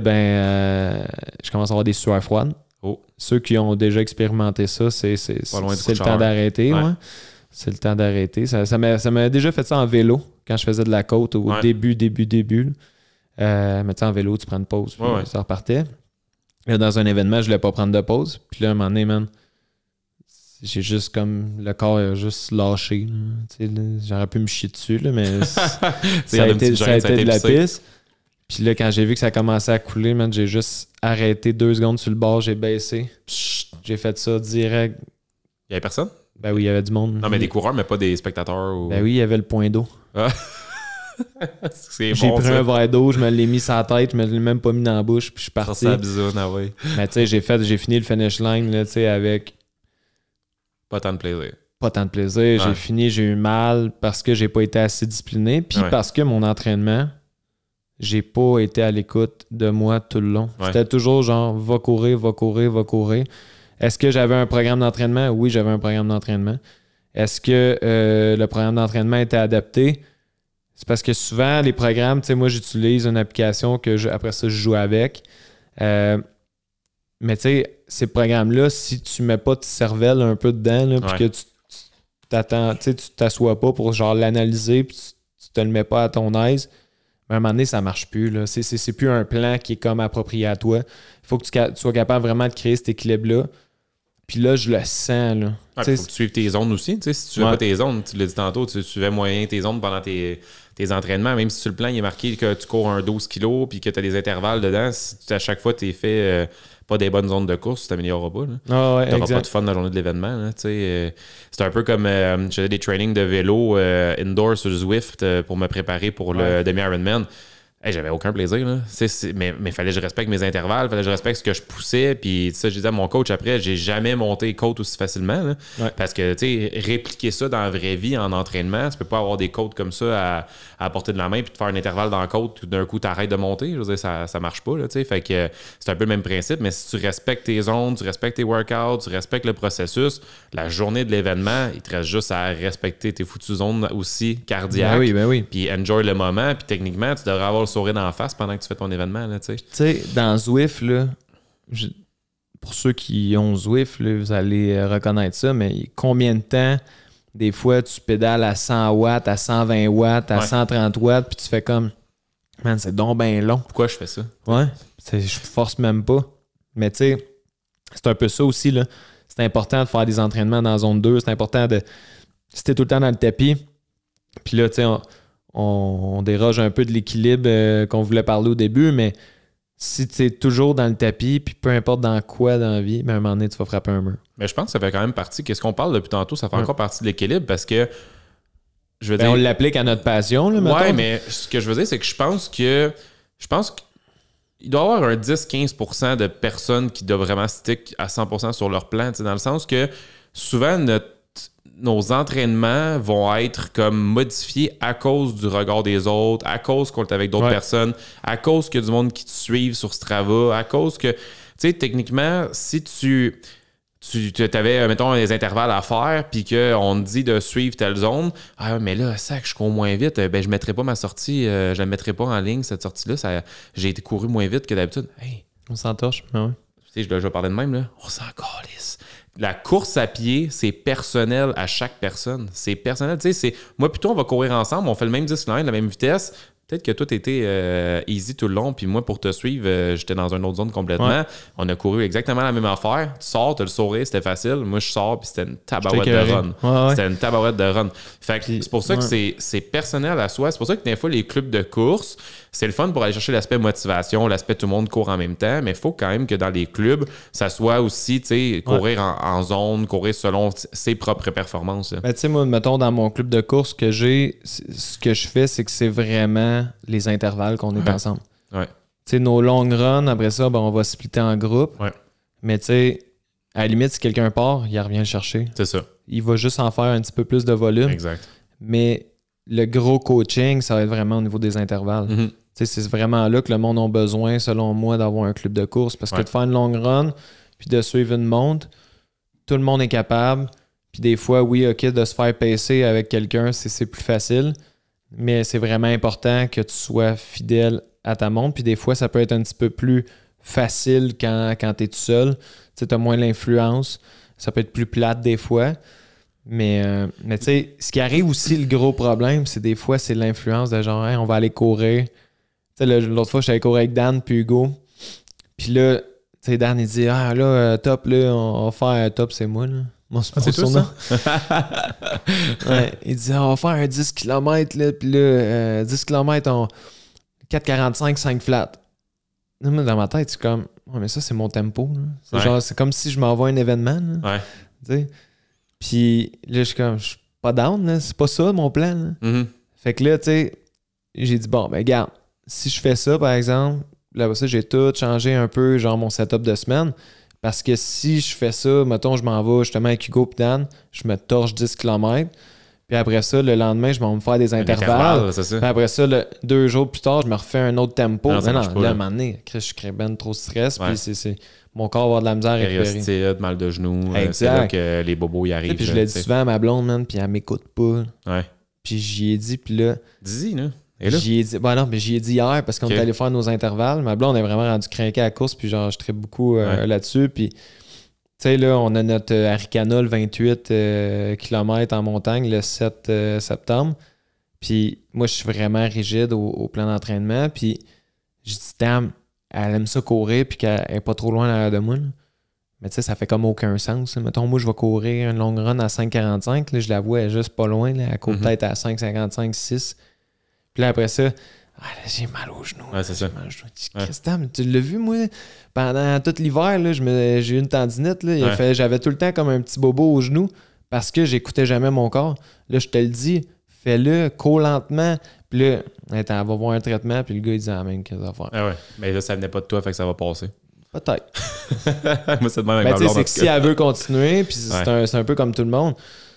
je commence à avoir des sueurs froides. Oh. Ceux qui ont déjà expérimenté ça, c'est le temps d'arrêter. Ouais. C'est le temps d'arrêter. Ça m'a déjà fait ça en vélo, quand je faisais de la côte au début. Mais tu en vélo, tu prends une pause, puis ça repartait. Là, dans un événement, je voulais pas prendre de pause. Puis là, à un moment donné, man, j'ai juste comme... Le corps a juste lâché. Là, j'aurais pu me chier dessus, là, mais ça a été de la piste. Puis là, quand j'ai vu que ça commençait à couler, man, j'ai juste arrêté 2 secondes sur le bord, j'ai baissé. J'ai fait ça direct. Il y avait personne? Ben oui, il y avait du monde. Non, mais des coureurs, mais pas des spectateurs? Ou... Ben oui, il y avait le point d'eau. Ah. J'ai pris un verre d'eau, je me l'ai mis sur la tête, je me l'ai même pas mis dans la bouche, puis je suis parti. Ça bisoune, ah ouais. Mais tu sais, j'ai fini le finish line, là, tu sais, avec... Pas tant de plaisir. Pas tant de plaisir. J'ai fini, j'ai eu mal parce que j'ai pas été assez discipliné, puis parce que mon entraînement, j'ai pas été à l'écoute de moi tout le long. C'était toujours genre, va courir. Est-ce que j'avais un programme d'entraînement? Oui, j'avais un programme d'entraînement. Est-ce que le programme d'entraînement était adapté? C'est parce que souvent, les programmes, tu sais, moi, j'utilise une application que après ça, je joue avec. Mais tu sais, ces programmes-là, si tu mets pas de cervelle un peu dedans, là, puis que tu t'attends, tu sais, tu t'assois pas pour genre l'analyser, puis tu te le mets pas à ton aise, à un moment donné, ça marche plus. Là. C'est plus un plan qui est comme approprié à toi. Il faut que tu sois capable vraiment de créer cet équilibre-là. Puis là, je le sens. Là. Il faut que tu suives tes zones aussi. T'sais, si tu ne suivais pas tes zones, tu l'as dit tantôt, tu suivais moyen tes zones pendant tes entraînements. Même si sur le plan, il est marqué que tu cours un 12 kg puis que tu as des intervalles dedans, si à chaque fois tu es fait pas des bonnes zones de course, tu t'amélioreras pas. Tu n'auras pas de fun dans la journée de l'événement. C'est un peu comme j'avais des trainings de vélo indoor sur Zwift pour me préparer pour le demi-Ironman. Hey, j'avais aucun plaisir, là. Mais il fallait que je respecte mes intervalles, il fallait que je respecte ce que je poussais. Puis ça, je disais à mon coach après, j'ai jamais monté côte aussi facilement. Là, parce que, tu sais, répliquer ça dans la vraie vie, en entraînement, tu peux pas avoir des côtes comme ça à portée de la main puis te faire un intervalle dans la côte, tout d'un coup, tu arrêtes de monter. Je veux dire, ça marche pas, là, tu sais. Fait que c'est un peu le même principe, mais si tu respectes tes zones, tu respectes tes workouts, tu respectes le processus, la journée de l'événement, il te reste juste à respecter tes foutues zones aussi cardiaques. Ben oui. Puis enjoy le moment. Puis techniquement, tu devrais avoir le sourire dans la face pendant que tu fais ton événement. Tu sais, dans Zwift, là, pour ceux qui ont Zwift, là, vous allez reconnaître ça, mais combien de temps, des fois, tu pédales à 100 watts, à 120 watts, à 130 watts, puis tu fais comme, man, c'est donc bien long. Pourquoi je fais ça? Ouais, je force même pas. Mais tu sais, c'est un peu ça aussi, là. C'est important de faire des entraînements dans la zone 2, c'est important de... Si t'es tout le temps dans le tapis, puis là, tu sais, on déroge un peu de l'équilibre qu'on voulait parler au début, mais si tu es toujours dans le tapis, puis peu importe dans quoi dans la vie, à un moment donné, tu vas frapper un mur. Mais je pense que ça fait quand même partie. Qu'est-ce qu'on parle depuis tantôt? Ça fait encore partie de l'équilibre parce que je veux dire. On l'applique à notre passion, là, mettons. Ouais, mais ce que je veux dire, c'est que je pense qu'il doit y avoir un 10-15% de personnes qui doivent vraiment stick à 100% sur leur plan, dans le sens que souvent, nos entraînements vont être comme modifiés à cause du regard des autres, à cause qu'on est avec d'autres personnes, à cause qu'il y a du monde qui te suivent sur Strava, à cause que, tu sais, techniquement, si tu avais, mettons, des intervalles à faire, puis qu'on te dit de suivre telle zone, mais là, sac, je cours moins vite, je ne mettrai pas ma sortie, je la mettrai pas en ligne, cette sortie-là, j'ai été couru moins vite que d'habitude. Hey, on s'entorche, ouais. Tu sais, je vais parler de même, là, on s'en calisse. La course à pied, c'est personnel à chaque personne. C'est personnel. Tu sais, moi, plutôt, on va courir ensemble, on fait le même 10 km, la même vitesse. Peut-être que toi, t'étais easy tout le long, puis moi, pour te suivre, j'étais dans une autre zone complètement. Ouais. On a couru exactement la même affaire. Tu sors, t'as le sourire, c'était facile. Moi, je sors, puis c'était une tabarouette de run. Ouais. C'était une tabarouette de run. Fait que c'est pour ça que c'est personnel à soi. C'est pour ça que des fois, les clubs de course, c'est le fun pour aller chercher l'aspect motivation, l'aspect tout le monde court en même temps, mais il faut quand même que dans les clubs, ça soit aussi, tu sais, courir en zone, courir selon ses propres performances. Ben, tu sais, moi, mettons, dans mon club de course que j'ai, ce que je fais, c'est que c'est vraiment les intervalles qu'on est ensemble. Ouais. Tu sais, nos long runs, après ça, on va splitter en groupe. Ouais. Mais tu sais, à la limite, si quelqu'un part, il revient le chercher. C'est ça. Il va juste en faire un petit peu plus de volume. Exact. Mais le gros coaching, ça va être vraiment au niveau des intervalles. Mm-hmm. C'est vraiment là que le monde a besoin, selon moi, d'avoir un club de course. Parce que de faire une long run, puis de suivre une montre, tout le monde est capable. Puis des fois, oui, OK, de se faire pacer avec quelqu'un, c'est plus facile. Mais c'est vraiment important que tu sois fidèle à ta montre. Puis des fois, ça peut être un petit peu plus facile quand tu es tout seul. Tu as moins l'influence. Ça peut être plus plate des fois. Mais tu sais, ce qui arrive aussi, le gros problème, c'est des fois, c'est l'influence de genre, hey, on va aller courir. Tu sais, l'autre fois, je suis allé courir avec Dan puis Hugo. Puis là, tu sais, Dan, il dit, ah là, top, là, on va faire un top, c'est moi, là. Moi, c'est tout ça? Ouais, il dit, on va faire un 10 km, là, puis là, 10 km, 4,45, 5 flat. Dans ma tête, c'est comme, ouais, mais ça, c'est mon tempo. C'est genre, c'est comme si je m'envoie un événement. Là, tu sais. Puis là, je suis comme, je suis pas down, là, c'est pas ça mon plan. Là. Mm-hmm. Fait que là, tu sais, j'ai dit, bon, ben, regarde, si je fais ça, par exemple, là, ça, j'ai tout changé un peu, genre mon setup de semaine. Parce que si je fais ça, mettons, je m'en vais justement avec Hugo et Dan, je me torche 10 km. Puis après ça, le lendemain, je vais me faire des intervalles. Puis après ça, 2 jours plus tard, je me refais un autre tempo. Non, là, à un moment donné, je crée ben trop de stress. Puis mon corps va avoir de la misère à récupérer. Périostite, mal de genoux. C'est là que les bobos y arrivent. Puis je l'ai dit souvent à ma blonde, man, puis elle m'écoute pas. Ouais. Puis j'y ai dit, puis là... Dis-y, là. J'y ai dit, non, mais j'y ai dit hier parce qu'on est allé faire nos intervalles. Ma blonde est vraiment rendue craquée à la course, puis genre, je traite beaucoup là-dessus. Puis, tu sais, là, on a notre Arikana, le 28 km en montagne, le 7 septembre. Puis, moi, je suis vraiment rigide au plan d'entraînement. Puis, j'ai dit, damn, elle aime ça courir, puis qu'elle n'est pas trop loin derrière de moi. Là. Mais tu sais, ça fait comme aucun sens. Là. Mettons, moi, je vais courir un long run à 5,45. Là, je la vois, elle est juste pas loin. Là. Elle court peut-être à 5,55, 6. Puis là, après ça, là, j'ai mal aux genoux. Ouais, c'est ça. Christophe, tu l'as vu, moi? Pendant tout l'hiver, là, j'ai eu une tendinite. Là, j'avais tout le temps comme un petit bobo aux genoux parce que j'écoutais jamais mon corps. Là, je te le dis, fais-le, cours lentement. Puis là, elle va voir un traitement. Puis le gars, il dit, ah, même, qu'est-ce qu'il va faire? Ah ouais. Mais là, ça venait pas de toi, fait que ça va passer. Peut-être. Moi, c'est de même avec ma blonde. C'est que si elle veut continuer, puis c'est un peu comme tout le monde.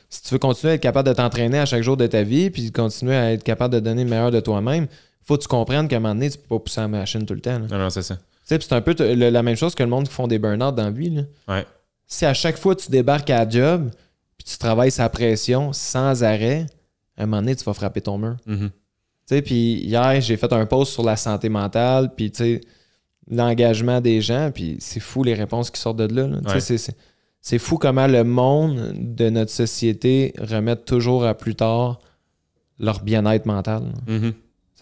Si tu veux continuer à être capable de t'entraîner à chaque jour de ta vie, puis continuer à être capable de donner le meilleur de toi-même, faut que tu comprennes qu'à un moment donné, tu peux pas pousser la machine tout le temps. Là. Non, c'est ça. C'est un peu la même chose que le monde qui font des burn-out dans la vie. Là. Ouais. Si à chaque fois tu débarques à la job, puis tu travailles sa pression sans arrêt, à un moment donné, tu vas frapper ton mur. Mm-hmm. Puis hier, j'ai fait un post sur la santé mentale, puis l'engagement des gens, puis c'est fou les réponses qui sortent de là. Là. C'est fou comment le monde de notre société remet toujours à plus tard leur bien-être mental. Mm-hmm.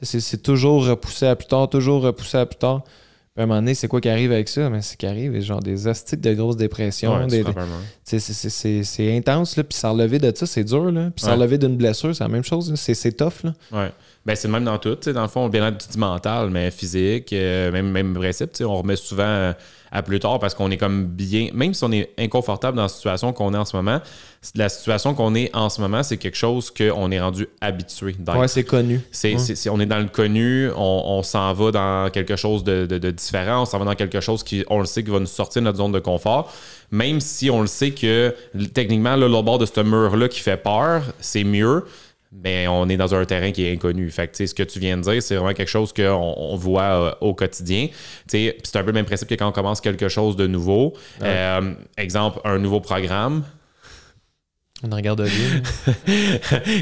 C'est toujours repoussé à plus tard, toujours repoussé à plus tard. Puis à un moment donné, c'est quoi qui arrive avec ça? Mais c'est qui arrive, genre des astiques de grosses dépressions. C'est intense, là, puis s'en relever de ça, c'est dur. Là. Puis s'en relever d'une blessure, c'est la même chose. Là. C'est tough. Là. Ouais. Ben, c'est le même dans tout. Dans le fond, bien-être du mental, mais physique, même principe. On remet souvent à plus tard parce qu'on est comme bien... Même si on est inconfortable dans la situation qu'on est en ce moment, la situation qu'on est en ce moment, c'est quelque chose qu'on est rendu habitué d'être. Ouais, c'est connu. On est dans le connu, on s'en va dans quelque chose de différent, on s'en va dans quelque chose qui, on le sait, qui va nous sortir de notre zone de confort. Même si on le sait que, techniquement, là, le bord de ce mur-là qui fait peur, c'est mieux. Ben, on est dans un terrain qui est inconnu. Fait que, ce que tu viens de dire, c'est vraiment quelque chose qu'on voit au quotidien. C'est un peu le même principe que quand on commence quelque chose de nouveau. Ouais. Exemple, un nouveau programme. On en regarde bien.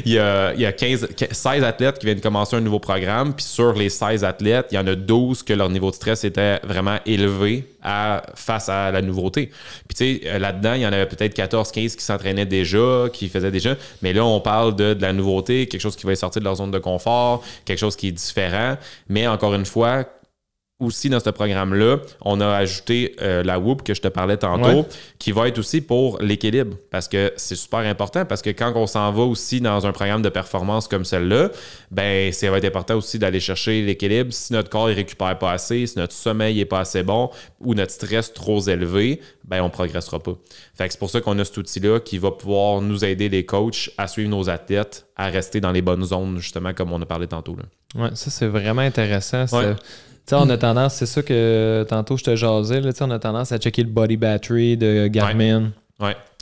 Il y a 16 athlètes qui viennent commencer un nouveau programme, puis sur les 16 athlètes, il y en a 12 que leur niveau de stress était vraiment élevé face à la nouveauté. Puis tu sais, là-dedans, il y en avait peut-être 14-15 qui s'entraînaient déjà, qui faisaient déjà, mais là, on parle de la nouveauté, quelque chose qui va sortir de leur zone de confort, quelque chose qui est différent, mais encore une fois, aussi dans ce programme-là, on a ajouté la Whoop que je te parlais tantôt, qui va être aussi pour l'équilibre, parce que c'est super important, parce que quand on s'en va aussi dans un programme de performance comme celle-là, ben ça va être important aussi d'aller chercher l'équilibre. Si notre corps ne récupère pas assez, si notre sommeil n'est pas assez bon ou notre stress trop élevé, ben on ne progressera pas. Fait que c'est pour ça qu'on a cet outil-là qui va pouvoir nous aider les coachs à suivre nos athlètes, à rester dans les bonnes zones, justement, comme on a parlé tantôt. Oui, ça c'est vraiment intéressant. T'sais, on a tendance, c'est ça que tantôt je te jasais, là, on a tendance à checker le body battery de Garmin,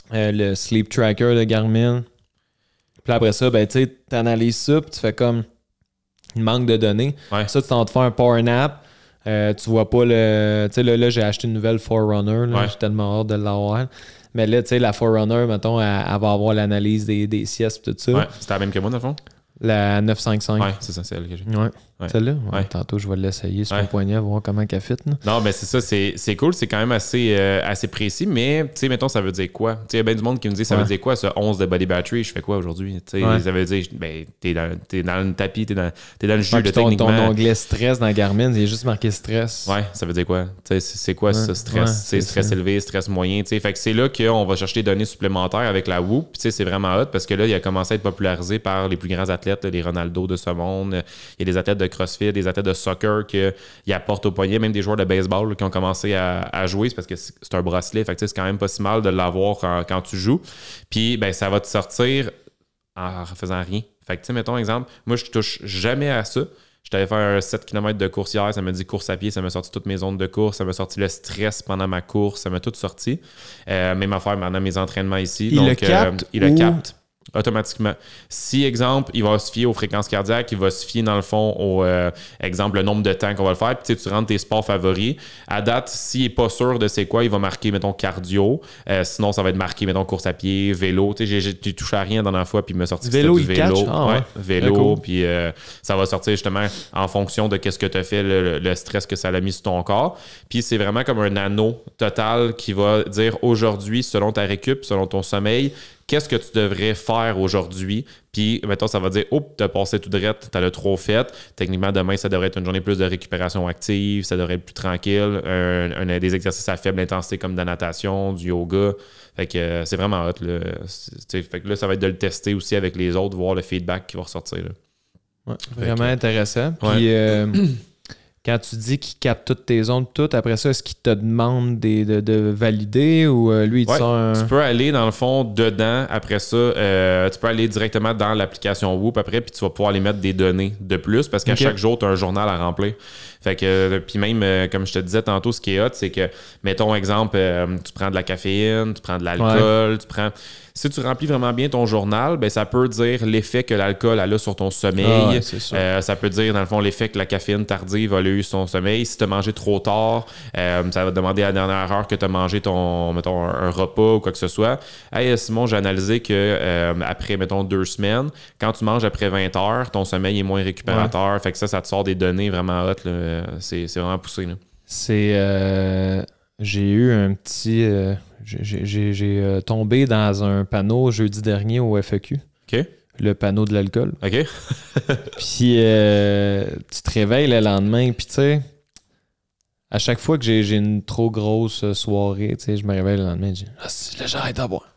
le sleep tracker de Garmin. Puis après ça, ben, tu analyses ça, puis tu fais comme il manque de données. Ouais. Ça, tu t'en te fais un power nap. Tu vois pas le. Tu sais, là, j'ai acheté une nouvelle Forerunner. J'ai tellement hâte de l'avoir. Mais là, tu sais, la Forerunner, mettons, elle va avoir l'analyse des siestes et tout ça. Ouais, c'était la même que moi, dans le fond? La 955. Ouais, c'est ça, c'est elle que j'ai. Ouais. Celle-là? Ouais. Tantôt, je vais l'essayer sur mon poignet, voir comment elle fit. Là. Non, mais c'est ça, c'est cool, c'est quand même assez précis, mais, tu sais, mettons, ça veut dire quoi? Tu sais, il y a bien du monde qui me dit, ça veut dire quoi, ce 11 de body battery? Je fais quoi aujourd'hui? Tu sais, ça veut dire, ben, t'es dans le tapis, t'es dans le jus de techniquement. Ton onglet stress dans Garmin, il est juste marqué stress. Ouais, ça veut dire quoi? Tu sais, c'est quoi ce stress? C'est stress élevé, stress moyen, tu sais. Fait que c'est là qu'on va chercher des données supplémentaires avec la Whoop. Puis, tu sais, c'est vraiment hot parce que là, il a commencé à être popularisé par les plus grands athlètes, les Ronaldo de ce monde. Il y a des athlètes de CrossFit, des athlètes de soccer qu'ils apportent au poignet, même des joueurs de baseball là, qui ont commencé à jouer. C'est parce que c'est un bracelet. Fait que c'est quand même pas si mal de l'avoir quand tu joues. Puis, ben, ça va te sortir en faisant rien. Fait que, tu sais, mettons, exemple, moi, je touche jamais à ça. Je t'avais fait un 7 km de course hier, ça m'a dit course à pied, ça m'a sorti toutes mes zones de course, ça m'a sorti le stress pendant ma course, ça m'a tout sorti. Même affaire pendant mes entraînements ici. Il le capte automatiquement. Si, exemple, il va se fier aux fréquences cardiaques, il va se fier, dans le fond, au exemple, le nombre de temps qu'on va le faire. Puis tu rentres tes sports favoris. À date, s'il n'est pas sûr de c'est quoi, il va marquer, mettons, cardio. Sinon, ça va être marqué, mettons, course à pied, vélo. Tu sais, j'ai touché à rien la dernière fois, puis il m'a sorti vélo, du vélo. Vélo, cool. puis ça va sortir justement en fonction de qu'est-ce que tu as fait, le stress que ça a mis sur ton corps. Puis c'est vraiment comme un anneau total qui va dire aujourd'hui, selon ta récup, selon ton sommeil, qu'est-ce que tu devrais faire aujourd'hui? Puis, mettons, ça va dire, oups, t'as passé tout droit, t'as le trop fait. Techniquement, demain, ça devrait être une journée plus de récupération active, ça devrait être plus tranquille. Des exercices à faible intensité comme de la natation, du yoga. Fait que c'est vraiment hot. Là. Fait que là, ça va être de le tester aussi avec les autres, voir le feedback qui va ressortir. Là. Ouais, vraiment intéressant. Puis, quand tu dis qu'il capte toutes tes ondes, après ça, est-ce qu'il te demande de valider ou lui, il te sort un... Tu peux aller, dans le fond, dedans. Après ça, tu peux aller directement dans l'application Whoop après, puis tu vas pouvoir aller mettre des données de plus parce qu'à chaque jour, tu as un journal à remplir. Fait que, puis même, comme je te disais tantôt, ce qui est hot, c'est que, mettons, exemple, tu prends de la caféine, tu prends de l'alcool, tu prends... Si tu remplis vraiment bien ton journal, ben ça peut dire l'effet que l'alcool a sur ton sommeil. Ça peut dire, dans le fond, l'effet que la caféine tardive a eu sur ton sommeil. Si tu as mangé trop tard, ça va te demander à la dernière heure que tu as mangé mettons, un repas ou quoi que ce soit. Hey, Simon, j'ai analysé que après, mettons, 2 semaines, quand tu manges après 20 heures, ton sommeil est moins récupérateur. Fait que ça te sort des données vraiment hot. Là. C'est vraiment poussé. Là. J'ai eu un petit... J'ai tombé dans un panneau jeudi dernier au FEQ. OK. Le panneau de l'alcool. OK. Puis tu te réveilles le lendemain, puis tu sais, à chaque fois que j'ai une trop grosse soirée, tu sais, je me réveille le lendemain et je dis là, j'arrête à boire.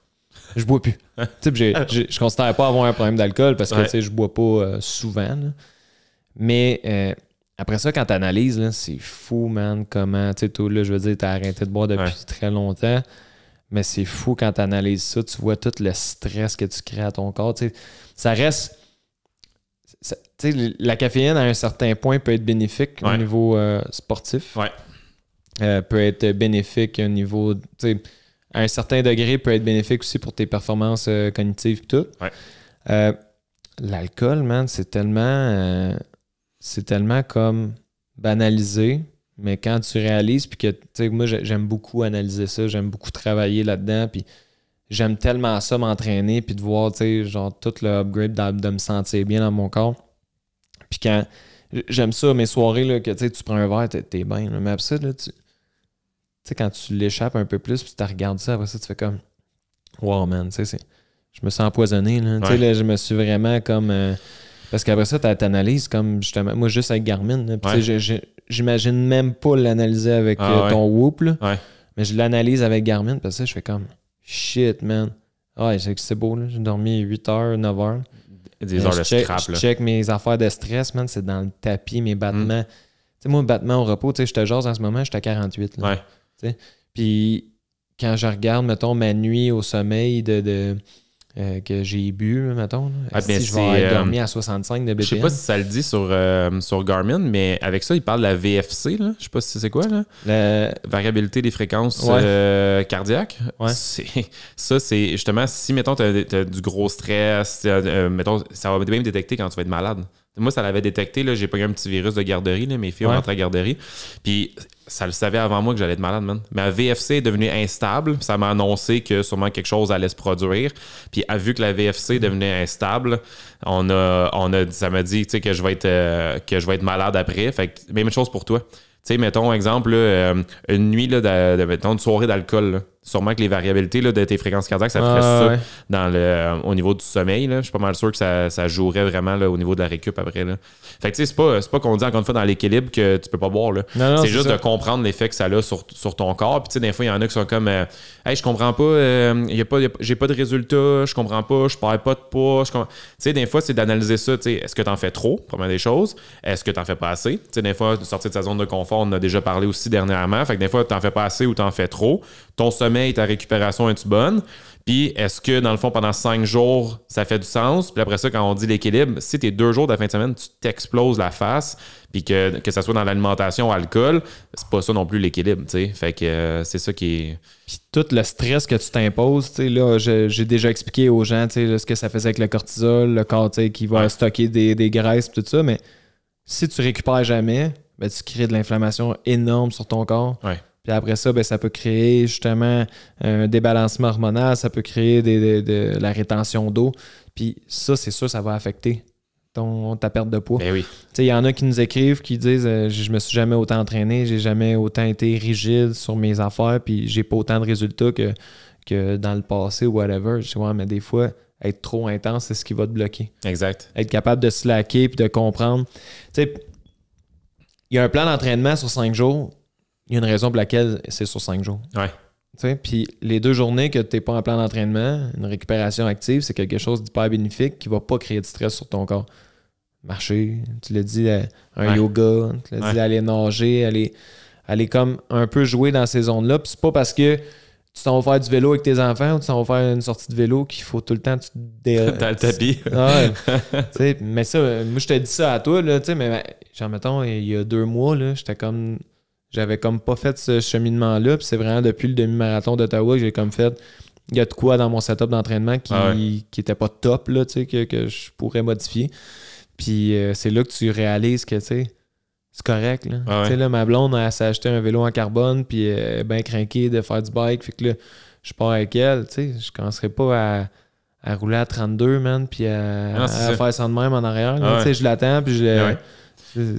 Je bois plus. Tu sais, je considère pas avoir un problème d'alcool parce que tu sais, je bois pas souvent. Là. Mais après ça, quand tu analyses, c'est fou, man, comment, tu sais, tout là, je veux dire, tu as arrêté de boire depuis très longtemps. Mais c'est fou quand tu analyses ça, tu vois tout le stress que tu crées à ton corps. T'sais, ça reste. La caféine, à un certain point, peut être bénéfique au niveau sportif. Peut être bénéfique au niveau. À un certain degré, peut être bénéfique aussi pour tes performances cognitives et tout. L'alcool, man, c'est tellement comme banalisé. Mais quand tu réalises, puis que, tu sais, moi, j'aime beaucoup analyser ça, j'aime beaucoup travailler là-dedans, puis j'aime tellement ça m'entraîner, puis de voir, tu sais, genre, tout le upgrade de me sentir bien dans mon corps. Puis quand, j'aime ça, mes soirées, là, que, tu sais, tu prends un verre, t'es bien, mais après ça, là, tu sais, quand tu l'échappes un peu plus, puis tu regardes ça, après ça, tu fais comme, wow, man, tu sais, je me sens empoisonné, là, tu sais, là, je me suis vraiment comme... parce qu'après ça, tu analyses comme, justement, moi, juste avec Garmin, là, puis tu sais, j'imagine même pas l'analyser avec ton Whoop, là, mais je l'analyse avec Garmin, parce que je fais comme shit, man. C'est beau, là. J'ai dormi 8 heures, 9 heures. Des heures de scrap, je check mes affaires de stress, man. C'est dans le tapis, mes battements. Tu sais, moi, battement au repos, tu sais, je te jase en ce moment, je suis à 48. Là, puis quand je regarde, mettons, ma nuit au sommeil que j'ai bu, mettons. Si je vais avoir dormi à 65 de BPM. Je sais pas si ça le dit sur Garmin, mais avec ça, il parle de la VFC. Là. Je sais pas si c'est quoi. Là. La variabilité des fréquences cardiaques. Ça, c'est justement, si, mettons, tu as du gros stress, mettons, ça va même détecter quand tu vas être malade. Moi, ça l'avait détecté. Là, j'ai pas eu un petit virus de garderie. Là, mes filles ont rentré à la garderie. Puis, ça le savait avant moi que j'allais être malade, man. Ma VFC est devenue instable. Ça m'a annoncé que sûrement quelque chose allait se produire. Puis vu que la VFC devenait instable, ça m'a dit que je vais être malade après. Fait que même chose pour toi. Tu sais, mettons, exemple, là, une nuit là, mettons, une soirée d'alcool. Là. Sûrement que les variabilités là, de tes fréquences cardiaques, ça ferait ça au niveau du sommeil. Là. Je suis pas mal sûr que ça jouerait vraiment là, au niveau de la récup après. Là. Fait que tu sais, c'est pas qu'on dit encore une fois dans l'équilibre que tu peux pas boire. Là. Non, c'est juste de comprendre l'effet que ça a sur ton corps. Puis tu sais, des fois, il y en a qui sont comme hey, je comprends pas, j'ai pas de résultats, je comprends pas, je perds pas de poids. Tu sais, des fois, c'est d'analyser ça. Est-ce que t'en fais trop, première des choses? Est-ce que t'en fais pas assez? Tu sais, des fois, sortir de sa zone de confort, on en a déjà parlé aussi dernièrement. Fait que des fois, t'en fais pas assez ou t'en fais trop. Ton sommeil, ta récupération, est-tu bonne? Puis est-ce que, dans le fond, pendant 5 jours, ça fait du sens? Puis après ça, quand on dit l'équilibre, si t'es 2 jours de la fin de semaine, tu t'exploses la face, puis que ça soit dans l'alimentation ou alcool, c'est pas ça non plus l'équilibre, tu sais. Fait que c'est ça qui est... Puis tout le stress que tu t'imposes, tu sais, là, j'ai déjà expliqué aux gens, tu sais, ce que ça faisait avec le cortisol, le corps, tu sais, qui va stocker des graisses, tout ça, mais si tu récupères jamais, ben, tu crées de l'inflammation énorme sur ton corps. Ouais. Puis après ça, ben, ça peut créer justement un débalancement hormonal, ça peut créer de la rétention d'eau. Puis ça, c'est sûr, ça va affecter ta perte de poids. Ben oui. Tu sais, il y en a qui nous écrivent, qui disent je me suis jamais autant entraîné, j'ai jamais autant été rigide sur mes affaires, puis j'ai pas autant de résultats que dans le passé ou whatever. Je dis ouais, mais des fois, être trop intense, c'est ce qui va te bloquer. Exact. Être capable de slacker puis de comprendre. Tu sais, il y a un plan d'entraînement sur 5 jours. Il y a une raison pour laquelle c'est sur 5 jours. Ouais. Puis les 2 journées que tu n'es pas en plan d'entraînement, une récupération active, c'est quelque chose d'hyper bénéfique qui ne va pas créer de stress sur ton corps. Marcher, tu l'as dit, un yoga, tu l'as dit, aller nager, aller comme un peu jouer dans ces zones-là. Puis c'est pas parce que tu t'en vas faire du vélo avec tes enfants ou tu t'en vas faire une sortie de vélo qu'il faut tout le temps... Dans le tapis. Mais ça, moi je te dis ça à toi, là, mais genre, mettons, il y a 2 mois, là, j'avais comme pas fait ce cheminement-là, puis c'est vraiment depuis le demi-marathon d'Ottawa que j'ai comme fait, il y a de quoi dans mon setup d'entraînement qui était pas top, là, que je pourrais modifier. Puis c'est là que tu réalises que, c'est correct, là. Là, ma blonde, elle s'est acheté un vélo en carbone, puis elle est bien craquée de faire du bike, fait que là, je pars avec elle, je commencerai pas à rouler à 32, man, puis à faire ça de même en arrière, là, je l'attends, puis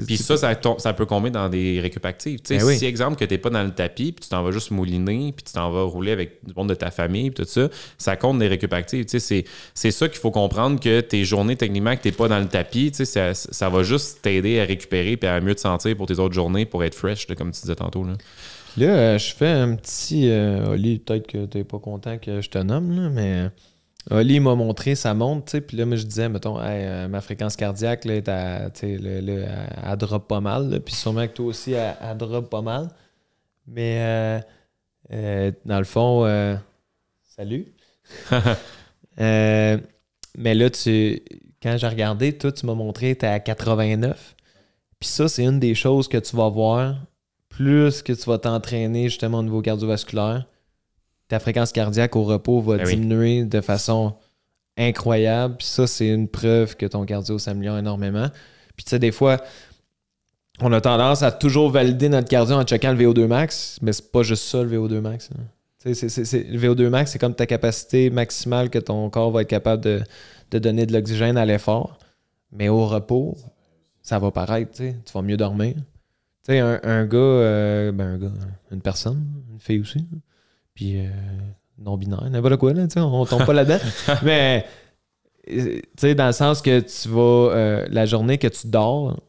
Puis ça peut combler dans des récup actives. Si, exemple, que tu n'es pas dans le tapis, puis tu t'en vas juste mouliner, puis tu t'en vas rouler avec du monde de ta famille, puis tout ça, ça compte des récup actives. C'est ça qu'il faut comprendre, que tes journées, techniquement, que tu n'es pas dans le tapis, ça va juste t'aider à récupérer et à mieux te sentir pour tes autres journées, pour être fresh, là, comme tu disais tantôt. Là, je fais un petit... Oli, peut-être que tu n'es pas content que je te nomme, là, mais... Oli m'a montré sa montre, tu sais, puis là, moi, je disais, mettons, hey, ma fréquence cardiaque, là, elle drop pas mal, puis sûrement que toi aussi, elle drop pas mal. Mais, dans le fond, salut. Mais là, quand j'ai regardé, toi, tu m'as montré, t'es à 89. Puis ça, c'est une des choses que tu vas voir, plus que tu vas t'entraîner, justement, au niveau cardiovasculaire. Ta fréquence cardiaque au repos va diminuer de façon incroyable. Puis ça, c'est une preuve que ton cardio s'améliore énormément. Puis tu sais, des fois, on a tendance à toujours valider notre cardio en checkant le VO2 max, mais c'est pas juste ça, le VO2 max. Le VO2 max, c'est comme ta capacité maximale que ton corps va être capable de donner de l'oxygène à l'effort. Mais au repos, ça va paraître, tu vas mieux dormir. Tu sais, un gars, une personne, une fille aussi, puis non-binaire, n'importe quoi, là, on tombe pas là-dedans. Mais, tu sais, dans le sens que tu vas, la journée que tu dors,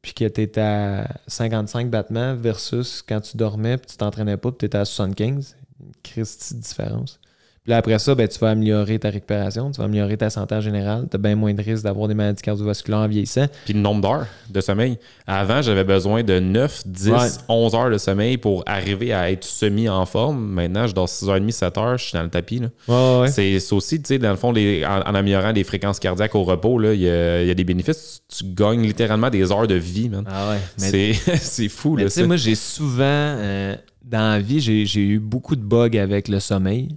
puis que tu es à 55 battements versus quand tu dormais, puis tu t'entraînais pas, puis tu étais à 75, une Christie de différence. Puis là, après ça, ben, tu vas améliorer ta récupération, tu vas améliorer ta santé en général. Tu as bien moins de risques d'avoir des maladies cardiovasculaires en vieillissant. Puis le nombre d'heures de sommeil. Avant, j'avais besoin de 9, 10, 11 heures de sommeil pour arriver à être semi en forme. Maintenant, je dors 6h30, 7h, je suis dans le tapis. Là. C'est aussi, tu sais, dans le fond, en améliorant les fréquences cardiaques au repos, il y a des bénéfices. Tu gagnes littéralement des heures de vie, man. C'est fou. Mais tu sais, moi, j'ai souvent, dans la vie, j'ai eu beaucoup de bugs avec le sommeil,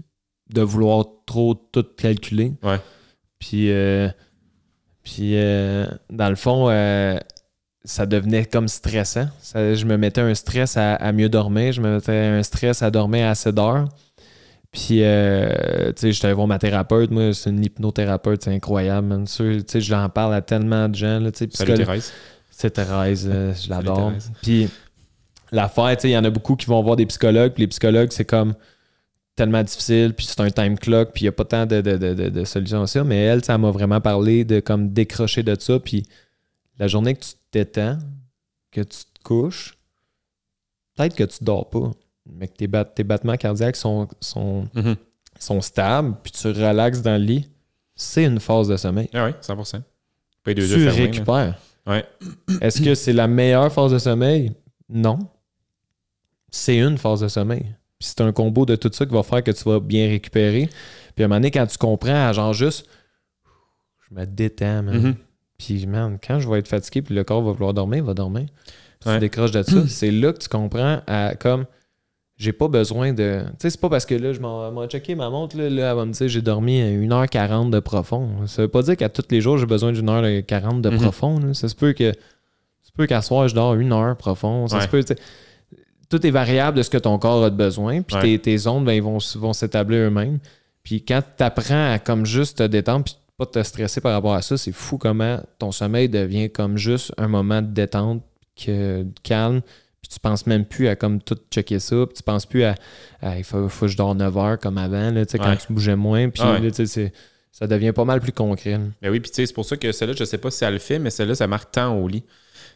de vouloir trop tout calculer. Ouais. Puis dans le fond, ça devenait comme stressant. Je me mettais un stress à mieux dormir. Je me mettais un stress à dormir assez d'heures. Puis, tu sais, j'étais allé voir ma thérapeute. Moi, c'est une hypnothérapeute, c'est incroyable, man. Tu sais, j'en parle à tellement de gens. Là, salut Thérèse. C'est Thérèse, je l'adore. Puis, l'affaire, tu sais, il y en a beaucoup qui vont voir des psychologues. Puis les psychologues, c'est comme tellement difficile. Puis c'est un time clock. Puis il n'y a pas tant de solutions à ça. Mais elle, ça m'a vraiment parlé de comme décrocher de ça. Puis la journée que tu te détends, que tu te couches, peut-être que tu dors pas. Mais que tes battements cardiaques sont stables, puis tu relaxes dans le lit, c'est une phase de sommeil. Ah oui, 100%. Tu récupères. Ouais. Est-ce que c'est la meilleure phase de sommeil? Non. C'est une phase de sommeil. Puis c'est un combo de tout ça qui va faire que tu vas bien récupérer. Puis à un moment donné, quand tu comprends, à genre juste, je me détends, man. Puis, man, quand je vais être fatigué, puis le corps va vouloir dormir, il va dormir. Tu décroches de ça. C'est là que tu comprends comme... J'ai pas besoin de... Tu sais, c'est pas parce que là, je m'en checké ma montre, là, elle va me dire j'ai dormi 1h40 de profond. Ça veut pas dire qu'à tous les jours, j'ai besoin d'une 1h40 de profond. Là. Ça se peut qu'à soir, je dors 1 heure profond. Ça se peut... Tout est variable de ce que ton corps a de besoin. Puis tes ondes, ben, ils vont s'établir eux-mêmes. Puis quand tu apprends à comme juste te détendre puis pas te stresser par rapport à ça, c'est fou comment ton sommeil devient comme juste un moment de détente, calme. Puis tu penses même plus à comme tout checker ça. Puis tu penses plus à il faut que je dors 9 heures comme avant, là, quand tu bougeais moins. Puis là, ça devient pas mal plus concret. Ben oui, puis c'est pour ça que celle-là, je sais pas si elle le fait, mais celle-là, ça marque tant au lit.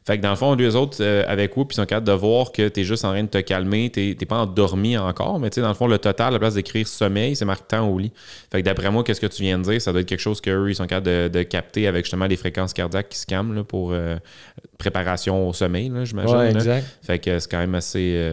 Fait que dans le fond, les autres, avec Whoop, ils sont capables de voir que tu es juste en train de te calmer, t'es pas endormi encore, mais tu sais, dans le fond, le total, à la place d'écrire sommeil, c'est marqué temps au lit. Fait que d'après moi, qu'est-ce que tu viens de dire, ça doit être quelque chose qu'eux, ils sont capables de capter avec justement les fréquences cardiaques qui se calment là, pour préparation au sommeil, là, j'imagine. Ouais, exact. Fait que c'est quand même assez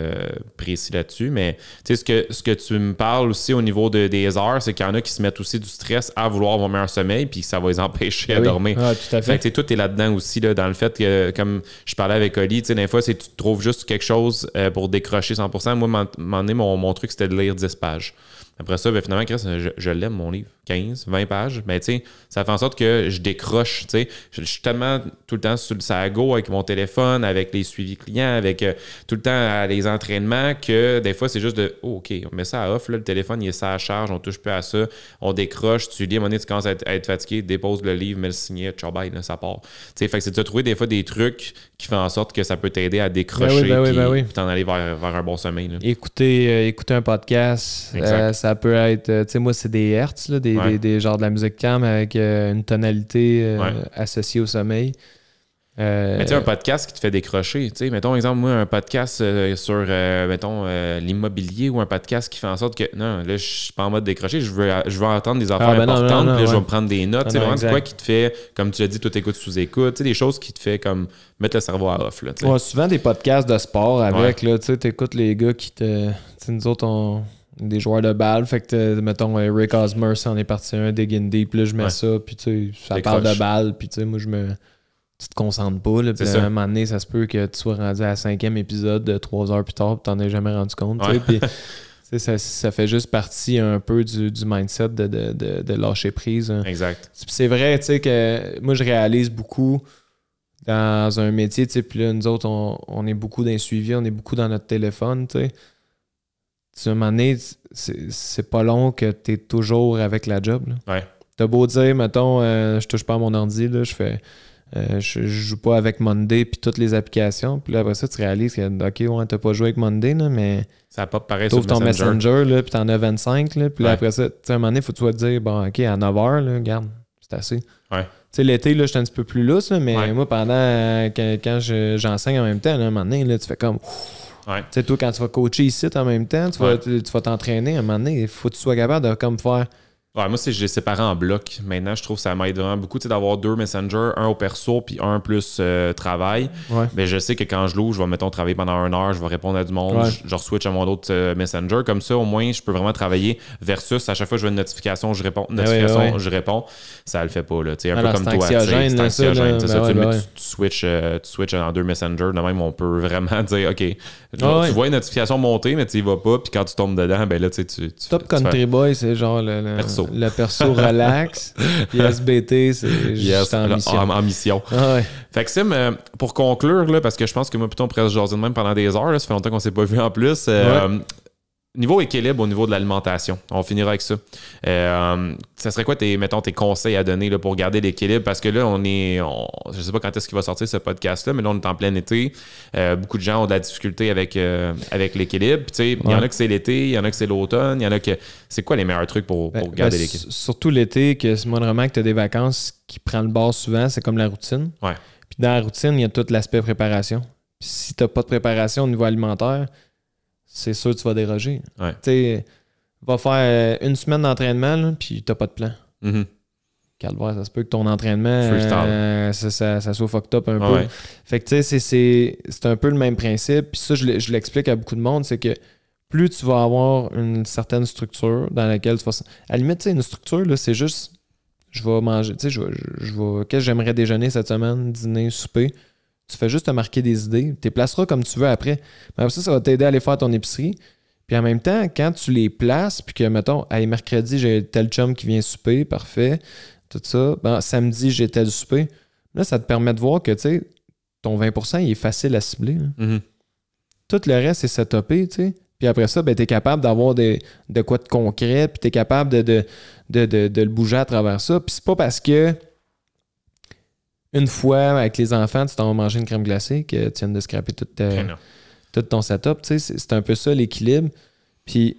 précis là-dessus. Mais tu sais, ce que tu me parles aussi au niveau des heures, c'est qu'il y en a qui se mettent aussi du stress à vouloir avoir un meilleur sommeil, puis ça va les empêcher à dormir. Ah, tout à fait. Fait que tout est là-dedans aussi, là, dans le fait que, comme je parlais avec Oli, tu sais, des fois, c'est tu trouves juste quelque chose pour décrocher 100%. Moi, mon truc, c'était de lire 10 pages. Après ça, ben, finalement, Chris, je l'aime, mon livre. 15, 20 pages. Mais tu sais, ça fait en sorte que je décroche. Tu sais, je suis tellement tout le temps sur le sago avec mon téléphone, avec les suivis clients, avec tout le temps à les entraînements, que des fois, c'est juste de OK, on met ça à off, là, le téléphone, il est ça à charge, on touche plus à ça, on décroche, tu lis, à un moment donné, tu commences à être fatigué, dépose le livre, mets le signet, ciao, bye, là, ça part. Tu sais, fait que c'est de trouver des fois des trucs qui font en sorte que ça peut t'aider à décrocher puis t'en aller vers un bon sommeil. Là. Écouter un podcast, ça peut être, tu sais, moi, c'est des hertz, là, des genres de la musique calme avec une tonalité associée au sommeil. Mais tu sais, un podcast qui te fait décrocher, tu sais, mettons, exemple, moi, un podcast sur, mettons, l'immobilier ou un podcast qui fait en sorte que, non, là, je suis pas en mode décrocher, je veux entendre des affaires importantes, puis là, je vais me prendre des notes, c'est vraiment quoi qui te fait, comme tu l'as dit, tout écoute sous-écoute, tu sais, des choses qui te fait comme mettre le cerveau à off, là, tu sais. Ouais, souvent des podcasts de sport avec, là, tu sais, t'écoutes les gars qui te... Tu sais, nous autres, on... des joueurs de balle, fait que mettons Rick Osmer, ça en est parti un, Digging Deep, puis là je mets ça, puis tu sais, ça parle de balle, puis tu sais, moi tu te concentres pas, là, puis à un moment donné, ça se peut que tu sois rendu à la 5e épisode de 3 heures plus tard, puis t'en as jamais rendu compte, tu sais, puis ça fait juste partie un peu du mindset de lâcher prise. Hein. Exact. Puis c'est vrai, tu sais, que moi je réalise beaucoup dans un métier, tu sais, puis là, nous autres, on est beaucoup dans le suivi, on est beaucoup dans notre téléphone, tu sais. À un moment donné, c'est pas long que tu es toujours avec la job. Là. Ouais. T'as beau dire, mettons, je touche pas à mon ordi, là, je joue pas avec Monday puis toutes les applications. Puis là, après ça, tu réalises que, OK, ouais, t'as pas joué avec Monday, là, mais ça pop pareil sur ton Messenger, là, puis t'en as 25. Là, puis là, après ça, à un moment donné, il faut que tu vas te dire, bon, OK, à 9h, là, regarde, c'est assez. Ouais. Tu sais, l'été, là, j'étais un petit peu plus lousse, là, mais moi, pendant quand j'enseigne en même temps, là, à un moment donné, là, tu fais comme... Ouais. Tu sais, toi, quand tu vas coacher ici en même temps, tu vas t'entraîner à un moment donné, il faut que tu sois capable de comme faire. Ouais, moi, je les sépare en blocs. Maintenant, je trouve que ça m'aide vraiment beaucoup d'avoir 2 Messenger, un au perso puis un plus travail. Ouais. Mais je sais que quand je l'ouvre, je vais, mettons, travailler pendant 1 heure, je vais répondre à du monde, je re-switch à mon autre Messenger. Comme ça, au moins, je peux vraiment travailler versus à chaque fois que je vois une notification, je réponds. Je réponds. Ça le fait pas, là. Tu sais, un peu comme toi. C'est anxiogène. Tu switches dans 2 Messenger. De même, on peut vraiment dire, OK, tu vois une notification monter, mais tu y vas pas. Puis quand tu tombes dedans, ben là, tu Top Country Boy, c'est genre le perso. perso. Le perso relax. Puis SBT, c'est juste en mission. En mission. Ah ouais. Fait que Sim, pour conclure, là, parce que je pense que moi, plutôt, on pourrait se jaser de même pendant des heures. Là, ça fait longtemps qu'on s'est pas vu en plus. Niveau équilibre au niveau de l'alimentation, on finira avec ça. Ça serait quoi tes conseils à donner là, pour garder l'équilibre? Parce que là, je sais pas quand est-ce qu'il va sortir ce podcast-là, mais là, on est en plein été. Beaucoup de gens ont de la difficulté avec l'équilibre. Il y en a que c'est l'été, il y en a que c'est l'automne, il y en a que... C'est quoi les meilleurs trucs pour garder l'équilibre? Surtout l'été, que c'est moindrement que tu as des vacances qui prennent le bord souvent, c'est comme la routine. Ouais. Puis dans la routine, il y a tout l'aspect préparation. Puis si tu n'as pas de préparation au niveau alimentaire, c'est sûr que tu vas déroger. Ouais. Tu sais, va faire une semaine d'entraînement, là, puis t'as pas de plan. Mm-hmm. Calvaire, ça se peut que ton entraînement, ça soit fucked up un peu. Ouais. Fait que tu sais, c'est un peu le même principe. Puis ça, je l'explique à beaucoup de monde, c'est que plus tu vas avoir une certaine structure dans laquelle tu vas... À la limite, tu sais, une structure, là, c'est juste, je vais manger, tu sais, qu'est-ce que j'aimerais déjeuner cette semaine, dîner, souper. Tu fais juste te marquer des idées. Tu les placeras comme tu veux après. Mais après ça va t'aider à aller faire ton épicerie. Puis en même temps, quand tu les places, puis que, mettons, hey, mercredi, j'ai tel chum qui vient souper, parfait, tout ça. Ben, samedi, j'ai tel souper. Là, ça te permet de voir que, tu sais, ton 20%, il est facile à cibler. Mm-hmm. Tout le reste, c'est setupé, tu sais. Puis après ça, ben, tu es capable d'avoir de quoi de concret, puis tu es capable de le bouger à travers ça. Puis c'est pas parce que une fois, avec les enfants, tu t'en vas manger une crème glacée que tu viens de scraper tout ton setup. Tu sais, c'est un peu ça l'équilibre. Puis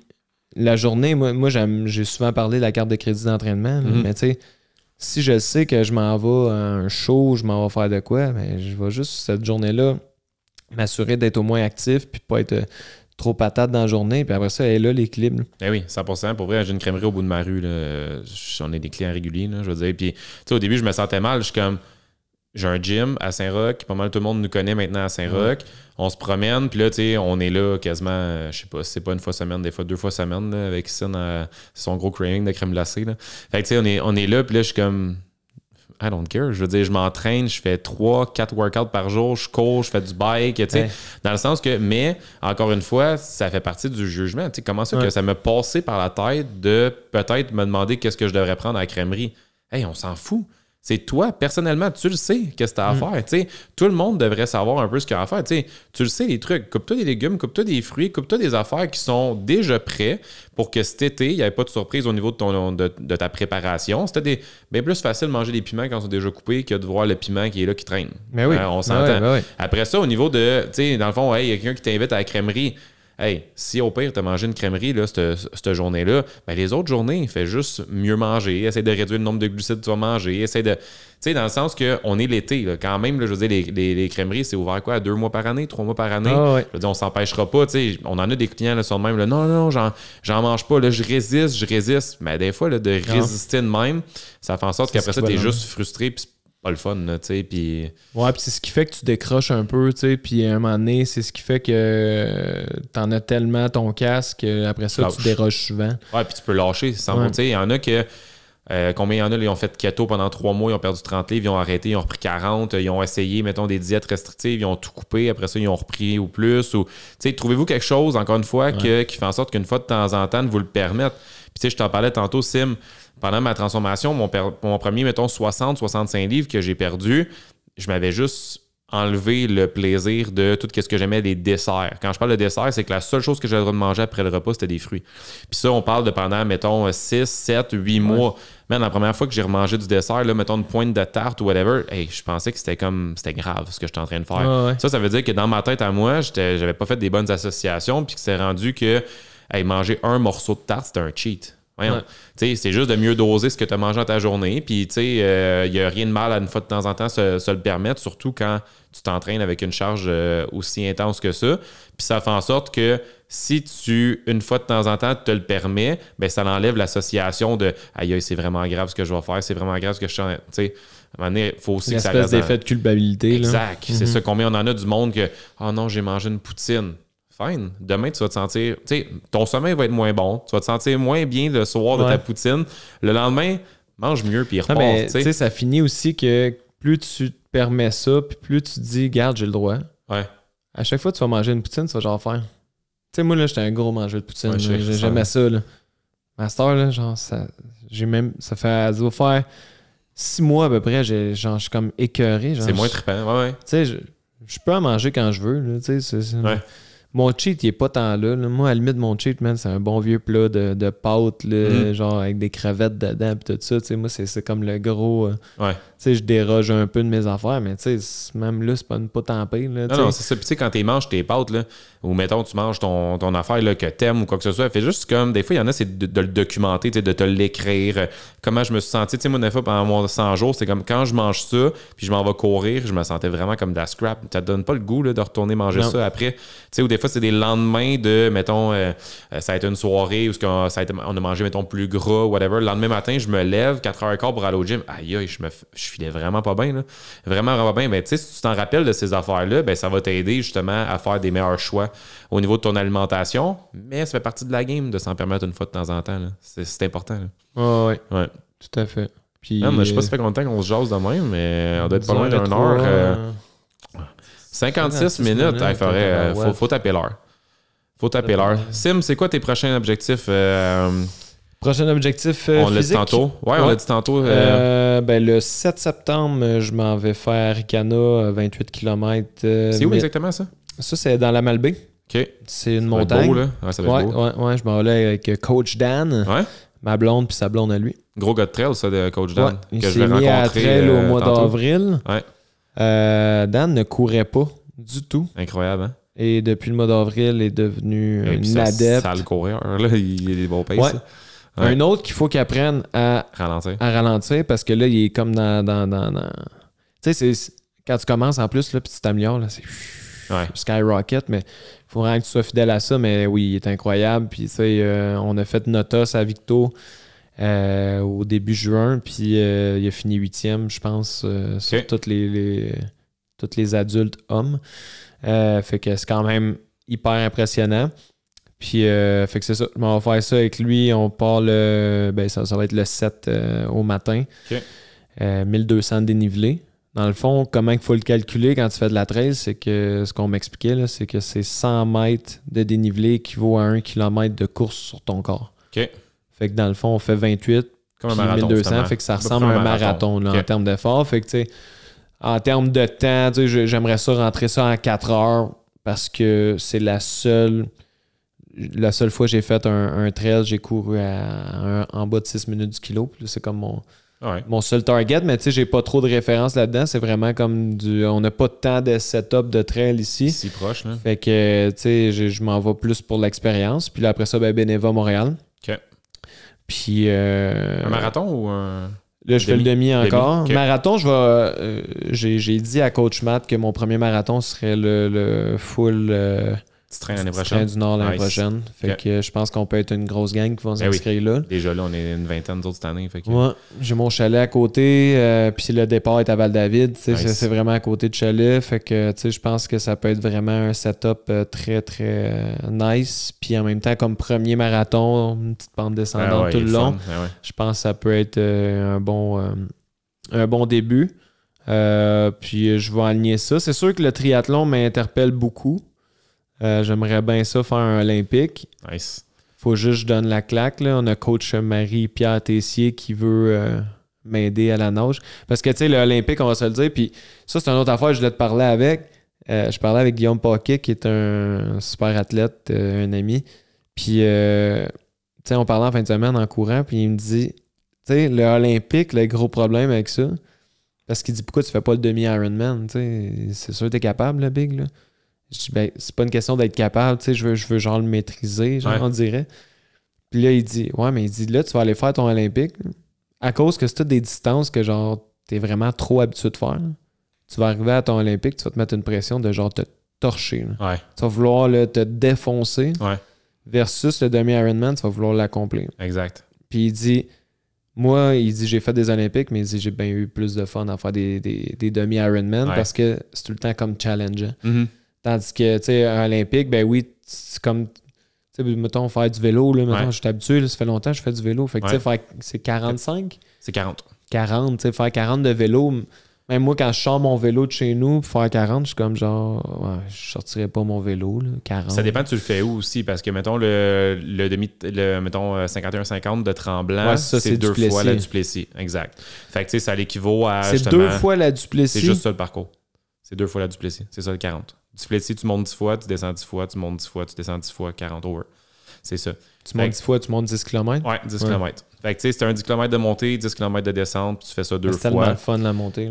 la journée, moi j'ai souvent parlé de la carte de crédit d'entraînement. Mm-hmm. Mais tu sais, si je sais que je m'en vais à un show, je m'en vais faire de quoi, ben, je vais juste cette journée-là m'assurer d'être au moins actif puis de pas être trop patate dans la journée. Puis après ça, elle est là, l'équilibre. Ben oui, 100%. Pour vrai, j'ai une crèmerie au bout de ma rue. Là. On est des clients réguliers, là, je veux dire. Puis, tu sais, au début, je me sentais mal. Je suis comme... J'ai un gym à Saint-Roch, pas mal tout le monde nous connaît maintenant à Saint-Roch. On se promène, puis là, tu sais, on est là quasiment, je sais pas, c'est pas une fois semaine, des fois 2 fois semaine, là, avec son gros craving de crème glacée. Là. Fait que tu sais, on est là, puis là, je suis comme, I don't care. Je veux dire, je m'entraîne, je fais 3-4 workouts par jour, je cours, je fais du bike, tu sais, dans le sens que, mais, encore une fois, ça fait partie du jugement. Tu sais, comment ça que ça m'a passé par la tête de peut-être me demander qu'est-ce que je devrais prendre à la crèmerie? Hey, on s'en fout. C'est toi, personnellement, tu le sais, qu'est-ce que tu as à faire. T'sais, tout le monde devrait savoir un peu ce qu'il y a à faire. T'sais, tu le sais, les trucs. Coupe-toi des légumes, coupe-toi des fruits, coupe-toi des affaires qui sont déjà prêts pour que cet été, il n'y ait pas de surprise au niveau de ta préparation. C'était bien plus facile de manger des piments quand ils sont déjà coupés que de voir le piment qui est là, qui traîne. Mais oui. On s'entend. Ben oui. Après ça, au niveau de, dans le fond, il y a quelqu'un qui t'invite à la crèmerie. Hey, si au pire, tu as mangé une crèmerie là, cette journée-là, ben les autres journées, fais juste mieux manger, essaie de réduire le nombre de glucides que tu vas manger, essaie de... Tu sais, dans le sens qu'on est l'été, là, quand même, là, je veux dire, les crèmeries, c'est ouvert quoi, 2 mois par année, 3 mois par année? Je veux dire, on s'empêchera pas, tu sais, on en a des clients, là, sur le même, là, non, j'en mange pas, là, je résiste. Mais des fois, là, de résister de même, ça fait en sorte qu'après ça, t'es juste frustré, puis pas le fun, tu sais, puis... Ouais, puis c'est ce qui fait que tu décroches un peu, tu sais, puis à un moment donné, c'est ce qui fait que t'en as tellement ton casque, après ça, tu déroges souvent. Ouais, puis tu peux lâcher sans monter. Il y en a que... combien il y en a, là, ils ont fait keto pendant 3 mois, ils ont perdu 30 livres, ils ont arrêté, ils ont repris 40, ils ont essayé, mettons, des diètes restrictives, ils ont tout coupé, après ça, ils ont repris ou plus. Ou, tu sais, trouvez-vous quelque chose, encore une fois, qui fait en sorte qu'une fois de temps en temps, de vous le permettre. Puis, tu sais, je t'en parlais tantôt, Sim, pendant ma transformation, mon premier, mettons, 60-65 livres que j'ai perdu, je m'avais juste enlevé le plaisir de tout ce que j'aimais des desserts. Quand je parle de dessert, c'est que la seule chose que j'avais le droit de manger après le repas, c'était des fruits. Puis ça, on parle de pendant, mettons, 6, 7, 8 mois. Man, la première fois que j'ai remangé du dessert, là, mettons une pointe de tarte ou whatever, hey, je pensais que c'était grave ce que j'étais en train de faire. Ça veut dire que dans ma tête à moi, j'avais pas fait des bonnes associations, puis que c'est rendu que manger un morceau de tarte, c'était un cheat. C'est juste de mieux doser ce que tu as mangé dans ta journée. Puis, il n'y a rien de mal à une fois de temps en temps se le permettre, surtout quand tu t'entraînes avec une charge aussi intense que ça. Puis, ça fait en sorte que si une fois de temps en temps, te le permets, ben ça enlève l'association de « Aïe, c'est vraiment grave ce que je vais faire, c'est vraiment grave ce que je suis en train... » À un moment donné, il faut aussi que ça reste... Une espèce d'effet de culpabilité. Exact. C'est ça, combien on en a du monde que « Oh non, j'ai mangé une poutine. » Fine. Demain, tu vas te sentir... Tu sais, ton sommeil va être moins bon. Tu vas te sentir moins bien le soir de ta poutine. Le lendemain, mange mieux puis repars. Tu sais, ça finit aussi que plus tu te permets ça, puis plus tu te dis, garde, j'ai le droit. Ouais. À chaque fois que tu vas manger une poutine, tu vas genre faire. Tu sais, moi, là, j'étais un gros mangeur de poutine. Ouais, j'aimais ça, là. Master, là, genre, ça... Ça doit faire 6 mois à peu près, je suis comme écœuré. C'est moins trippant, ouais. Tu sais, je peux en manger quand je veux, là, tu sais. Mon cheat, il est pas tant là. Moi, à la limite, mon cheat, man, c'est un bon vieux plat de pâtes, là, genre avec des crevettes dedans et tout ça. T'sais, moi, c'est comme le gros... je déroge un peu de mes affaires, mais même là, c'est pas tant pire. Là, non, c'est ça. Puis quand tu manges tes pâtes, là, ou mettons, tu manges ton affaire là, que t'aimes ou quoi que ce soit, fait juste comme... Des fois, il y en a, c'est de le documenter, de te l'écrire. Comment je me suis senti. Moi, des fois, pendant mon 100 jours, c'est comme quand je mange ça, puis je m'en vais courir, je me sentais vraiment comme de la scrap. Ça te donne pas le goût là, de retourner manger ça après. Ou des fois, c'est des lendemains de, mettons, ça a été une soirée où on a mangé, mettons, plus gras, whatever. Le lendemain matin, je me lève 4h15 pour aller au gym. Aïe, je filais vraiment pas bien. Là. Vraiment, vraiment bien. Ben, tu sais, si tu t'en rappelles de ces affaires-là, ben, ça va t'aider justement à faire des meilleurs choix au niveau de ton alimentation. Mais ça fait partie de la game de s'en permettre une fois de temps en temps. Là. C'est important. Ouais. Tout à fait. Puis, non, mais je sais pas si ça fait combien de temps qu'on se jase de même, mais on doit être pas loin d'une heure. 56 minutes. Faut taper l'heure. Faut taper l'heure. Sim, c'est quoi tes prochains objectifs? Prochain objectif on l'a dit physique? tantôt. Ouais, on l'a dit tantôt. Le 7 septembre, je m'en vais faire Ricana, 28 km. C'est où exactement ça? Ça, c'est dans la Malbaie. OK. C'est une montagne. Beau, là. Ça va être beau. Ouais, je m'en vais là avec Coach Dan. Ouais. Ma blonde puis sa blonde à lui. Gros gars de trail, ça, de Coach Dan. Ouais, que je vais rencontrer à trail au mois d'avril. Ouais. Dan ne courait pas du tout. Incroyable, hein? Et depuis le mois d'avril, il est devenu un adepte. Ça le courir, là, il est des bons paces. Ouais. Un autre qu'il faut qu'il apprenne à ralentir parce que là, il est comme dans... Tu sais, quand tu commences en plus, là, puis tu t'améliores, là, c'est skyrocket, mais il faut vraiment que tu sois fidèle à ça. Mais oui, il est incroyable. Puis, tu sais, on a fait Notos à Victo au début juin, puis il a fini 8e, je pense, sur tous les adultes hommes. Fait que c'est quand même hyper impressionnant. Puis, fait que c'est ça. On va faire ça avec lui. On part ça va être le 7 au matin. 1200 dénivelé. Dans le fond, comment il faut le calculer quand tu fais de la trail, c'est que ce qu'on m'expliquait, là, c'est que c'est 100 mètres de dénivelé équivaut à 1 km de course sur ton corps. OK. Fait que dans le fond, on fait 28 comme un marathon, 1200. Finalement. Fait que ça ressemble à un marathon là, en termes d'effort. Fait que, tu sais, en termes de temps, tu sais, j'aimerais ça rentrer ça en 4 heures parce que c'est la seule fois que j'ai fait un trail, j'ai couru en bas de 6 minutes du kilo. Puis c'est comme mon seul target, mais tu sais, j'ai pas trop de références là-dedans. C'est vraiment comme on n'a pas tant de setup de trail ici. Si proche, là. Fait que, tu sais, je m'en vais plus pour l'expérience. Puis là, après ça, Beneva Montréal. OK. Puis... un marathon ou un... Là, je fais le demi encore. Okay. Marathon, j'ai dit à Coach Matt que mon premier marathon serait le full... train l'année prochaine. Train du Nord l'année prochaine. Fait que je pense qu'on peut être une grosse gang qui va s'inscrire là. Déjà là, on est une vingtaine d'autres cette année. Fait que... Ouais, j'ai mon chalet à côté. Puis le départ est à Val-David. C'est vraiment à côté de chalet. Fait que je pense que ça peut être vraiment un setup très, très nice. Puis en même temps, comme premier marathon, une petite pente descendante tout le long. Je pense que ça peut être un bon début. Puis je vais aligner ça. C'est sûr que le triathlon m'interpelle beaucoup. J'aimerais bien ça faire un olympique. Nice. Faut juste que je donne la claque. Là. On a coach Marie-Pierre Tessier qui veut m'aider à la nage. Parce que, tu sais, l'olympique, on va se le dire. Puis ça, c'est une autre affaire que je voulais te parler avec. Je parlais avec Guillaume Paquet, qui est un super athlète, un ami. Puis, tu sais, on parlait en fin de semaine en courant. Puis il me dit, tu sais, le olympique, le gros problème avec ça, parce qu'il dit, pourquoi tu fais pas le demi-Ironman? Tu sais, c'est sûr que t'es capable, le Big, là. Je dis, c'est pas une question d'être capable, tu sais, je veux genre le maîtriser, genre, on dirait. Puis là, il dit, là, tu vas aller faire ton olympique, à cause que c'est toutes des distances que, genre, t'es vraiment trop habitué de faire. Là. Tu vas arriver à ton olympique, tu vas te mettre une pression de, genre, te torcher. Ouais. Tu vas vouloir là, te défoncer. Ouais. Versus le demi-Ironman, tu vas vouloir l'accomplir. Exact. Puis il dit, j'ai fait des olympiques, mais il dit, j'ai bien eu plus de fun à faire des demi-Ironman parce que c'est tout le temps comme challengeant. Mm-hmm. Tandis que, tu sais, un olympique, ben oui, c'est comme, tu sais, mettons, faire du vélo, là, mettons, je suis habitué, là, ça fait longtemps que je fais du vélo. Fait que, tu sais, c'est 45? C'est 40. 40, tu sais, faire 40 de vélo, Même moi, quand je sors mon vélo de chez nous pour faire 40, je suis comme genre, ouais, je sortirais pas mon vélo, là, 40. Ça dépend, tu le fais où aussi, parce que, mettons, mettons, 51-50 de Tremblant, ouais, ça, c'est 2 fois la Duplessis. Exact. Fait que, tu sais, ça l'équivaut à. C'est 2 fois la Duplessis. C'est juste ça le parcours. C'est 2 fois la Duplessis. C'est ça le 40. Duplessis, tu montes 10 fois, tu descends 10 fois, tu montes 10 fois, tu descends 10 fois, 40 over. C'est ça. Tu montes 10 fois, tu montes 10 km? Ouais, 10 km. Fait que, tu sais, c'est un 10 km de montée, 10 km de descente, puis tu fais ça 2 fois. C'est tellement le fun, la montée.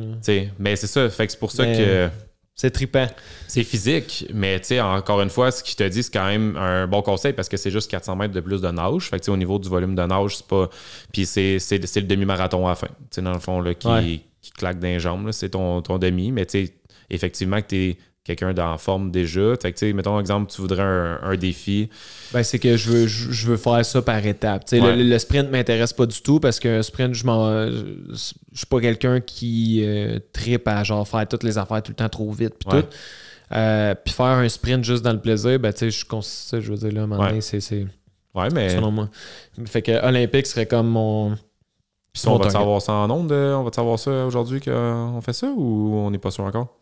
Mais c'est ça. Fait que c'est pour ça que. C'est trippant. C'est physique, mais tu sais, encore une fois, ce qu'il te dit, c'est quand même un bon conseil parce que c'est juste 400 mètres de plus de nage. Fait que, tu sais, au niveau du volume de nage, c'est pas. Puis c'est le demi-marathon à la fin. Tu sais, dans le fond, là, qui claque dans les jambes, c'est ton demi. Mais tu sais, effectivement, que t'es quelqu'un en forme déjà. Fait que, tu sais, mettons, exemple, tu voudrais un défi. Ben, c'est que je veux faire ça par étapes. Le sprint m'intéresse pas du tout parce que sprint, je suis pas quelqu'un qui trippe à genre faire toutes les affaires tout le temps trop vite puis tout. Puis faire un sprint juste dans le plaisir, ben, tu sais, je veux dire, là, à un moment donné, c'est... Ouais, mais... Selon moi. Fait que Olympique serait comme mon... Puis ça, on va savoir ça en ondes? On va savoir ça aujourd'hui qu'on fait ça ou on n'est pas sûr encore?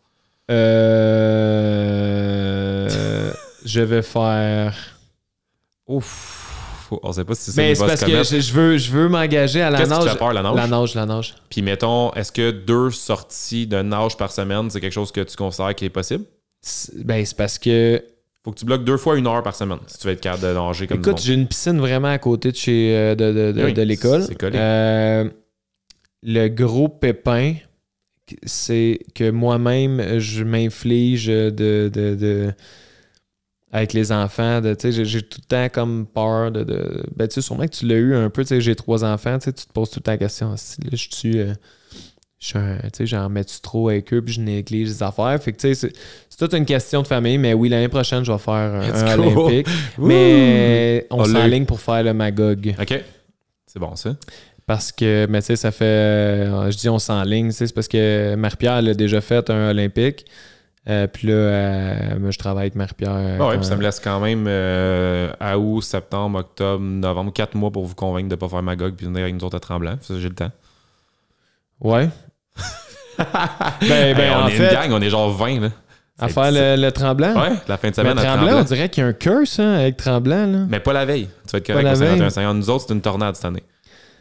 Je vais faire... Ouf! On sait pas si c'est parce que je veux m'engager à la nage. Qu'est-ce qui te fait peur, la nage? La nage. Puis mettons, est-ce que 2 sorties de nage par semaine, c'est quelque chose que tu considères qui est possible? C'est parce que... Faut que tu bloques 2 fois 1 heure par semaine si tu veux être capable de nager comme Écoute, j'ai une piscine vraiment à côté de chez de l'école. C'est collé. Le gros pépin, c'est que moi-même, je m'inflige avec les enfants, j'ai tout le temps comme peur ben, tu sais, sûrement que tu l'as eu un peu, j'ai 3 enfants, tu te poses tout le temps la question, j'en mets-tu trop avec eux, puis je néglige les affaires. Fait que, tu sais, c'est toute une question de famille, mais oui, l'année prochaine, je vais faire un olympique. Mais on s'enligne pour faire le Magog. OK. C'est bon, ça. Parce que, mais tu sais, ça fait... je dis on s'enligne, c'est parce que Marie-Pierre, elle a déjà fait un olympique. Puis là, moi, je travaille avec Marie-Pierre. Oui, puis ça me laisse quand même à août, septembre, octobre, novembre, 4 mois pour vous convaincre de ne pas faire Magog puis venir avec nous autres à Tremblant. Ça, j'ai le temps. Ouais. On est une gang, on est genre 20, là. À faire le Tremblant? Ouais, la fin de semaine à Tremblant. On dirait qu'il y a un curse avec Tremblant, là. Mais pas la veille. Tu vas être correct pour 51-50. Nous autres, c'est une tornade cette année.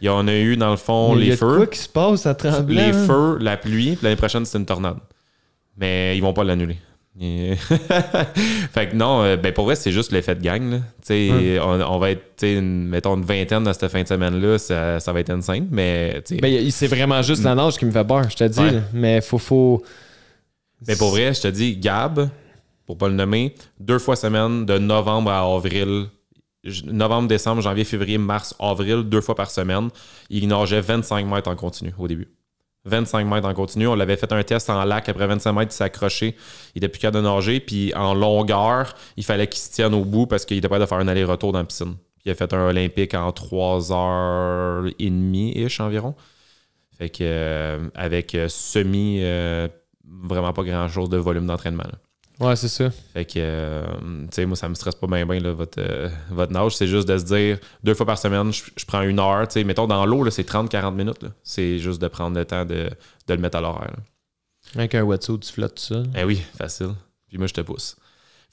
On a eu, dans le fond, les feux. Il y a quoi qui se passe à Tremblant? Les feux, la pluie, puis l'année prochaine, c'est une tornade. Mais ils vont pas l'annuler. Fait que non, ben pour vrai, c'est juste l'effet de gang. On va être, mettons, une vingtaine dans cette fin de semaine-là, ça va être insane. Mais c'est vraiment juste la nage qui me fait peur, je te dis. Ouais. Mais faut. Mais pour vrai, je te dis, Gab, pour pas le nommer, 2 fois semaine, de novembre à avril. Novembre, décembre, janvier, février, mars, avril, 2 fois par semaine. Il nageait 25 mètres en continu au début. 25 mètres en continu. On l'avait fait un test en lac. Après 25 mètres, il s'est accroché. Il était plus capable de nager. Puis en longueur, il fallait qu'il se tienne au bout parce qu'il était pas capable de faire un aller-retour dans la piscine. Puis il a fait un olympique en 3h30-ish environ. Fait que avec vraiment pas grand-chose de volume d'entraînement. Là. Ouais, c'est ça. Fait que, tu sais, moi, ça me stresse pas bien, votre nage. C'est juste de se dire, 2 fois par semaine, je prends 1 heure. Tu sais, mettons, dans l'eau, c'est 30-40 minutes. Là. C'est juste de prendre le temps de le mettre à l'horaire. Là. Avec un wetsuit, tu flottes tout ça. Eh oui, facile. Puis moi, je te pousse.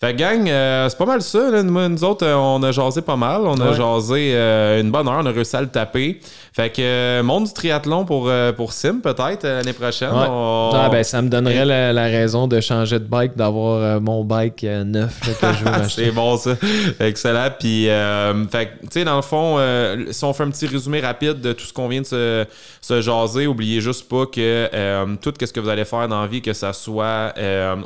Fait que gang, c'est pas mal ça. Là. Nous autres, on a jasé pas mal. On a jasé une bonne heure. On a réussi à le taper. Fait que monde du triathlon pour Sim, peut-être, l'année prochaine. Ouais. Ben, ça me donnerait la raison de changer de bike, d'avoir mon bike neuf là, que je veux m'acheter. C'est bon, ça. Excellent. Puis, fait que, tu sais, dans le fond, si on fait un petit résumé rapide de tout ce qu'on vient de se jaser, oubliez juste pas que tout ce que vous allez faire dans la vie, que ça soit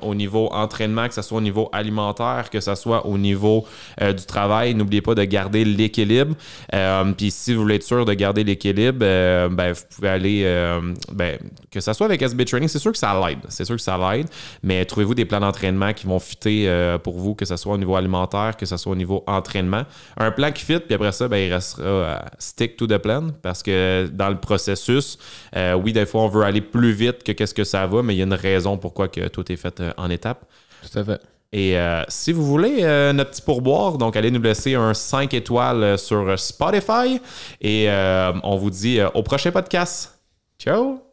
au niveau entraînement, que ça soit au niveau alimentaire, que ça soit au niveau du travail, n'oubliez pas de garder l'équilibre. Puis, si vous voulez être sûr de garder l'équilibre, ben, vous pouvez aller, que ça soit avec SB Training, c'est sûr que ça l'aide, mais trouvez-vous des plans d'entraînement qui vont fitter pour vous, que ce soit au niveau alimentaire, que ce soit au niveau entraînement. Un plan qui fit, puis après ça, ben, il restera stick to the plan, parce que dans le processus, oui, des fois, on veut aller plus vite que qu'est-ce que ça va, mais il y a une raison pourquoi que tout est fait en étapes. Tout à fait. Et si vous voulez notre petit pourboire, donc allez nous laisser un 5 étoiles sur Spotify et on vous dit au prochain podcast. Ciao!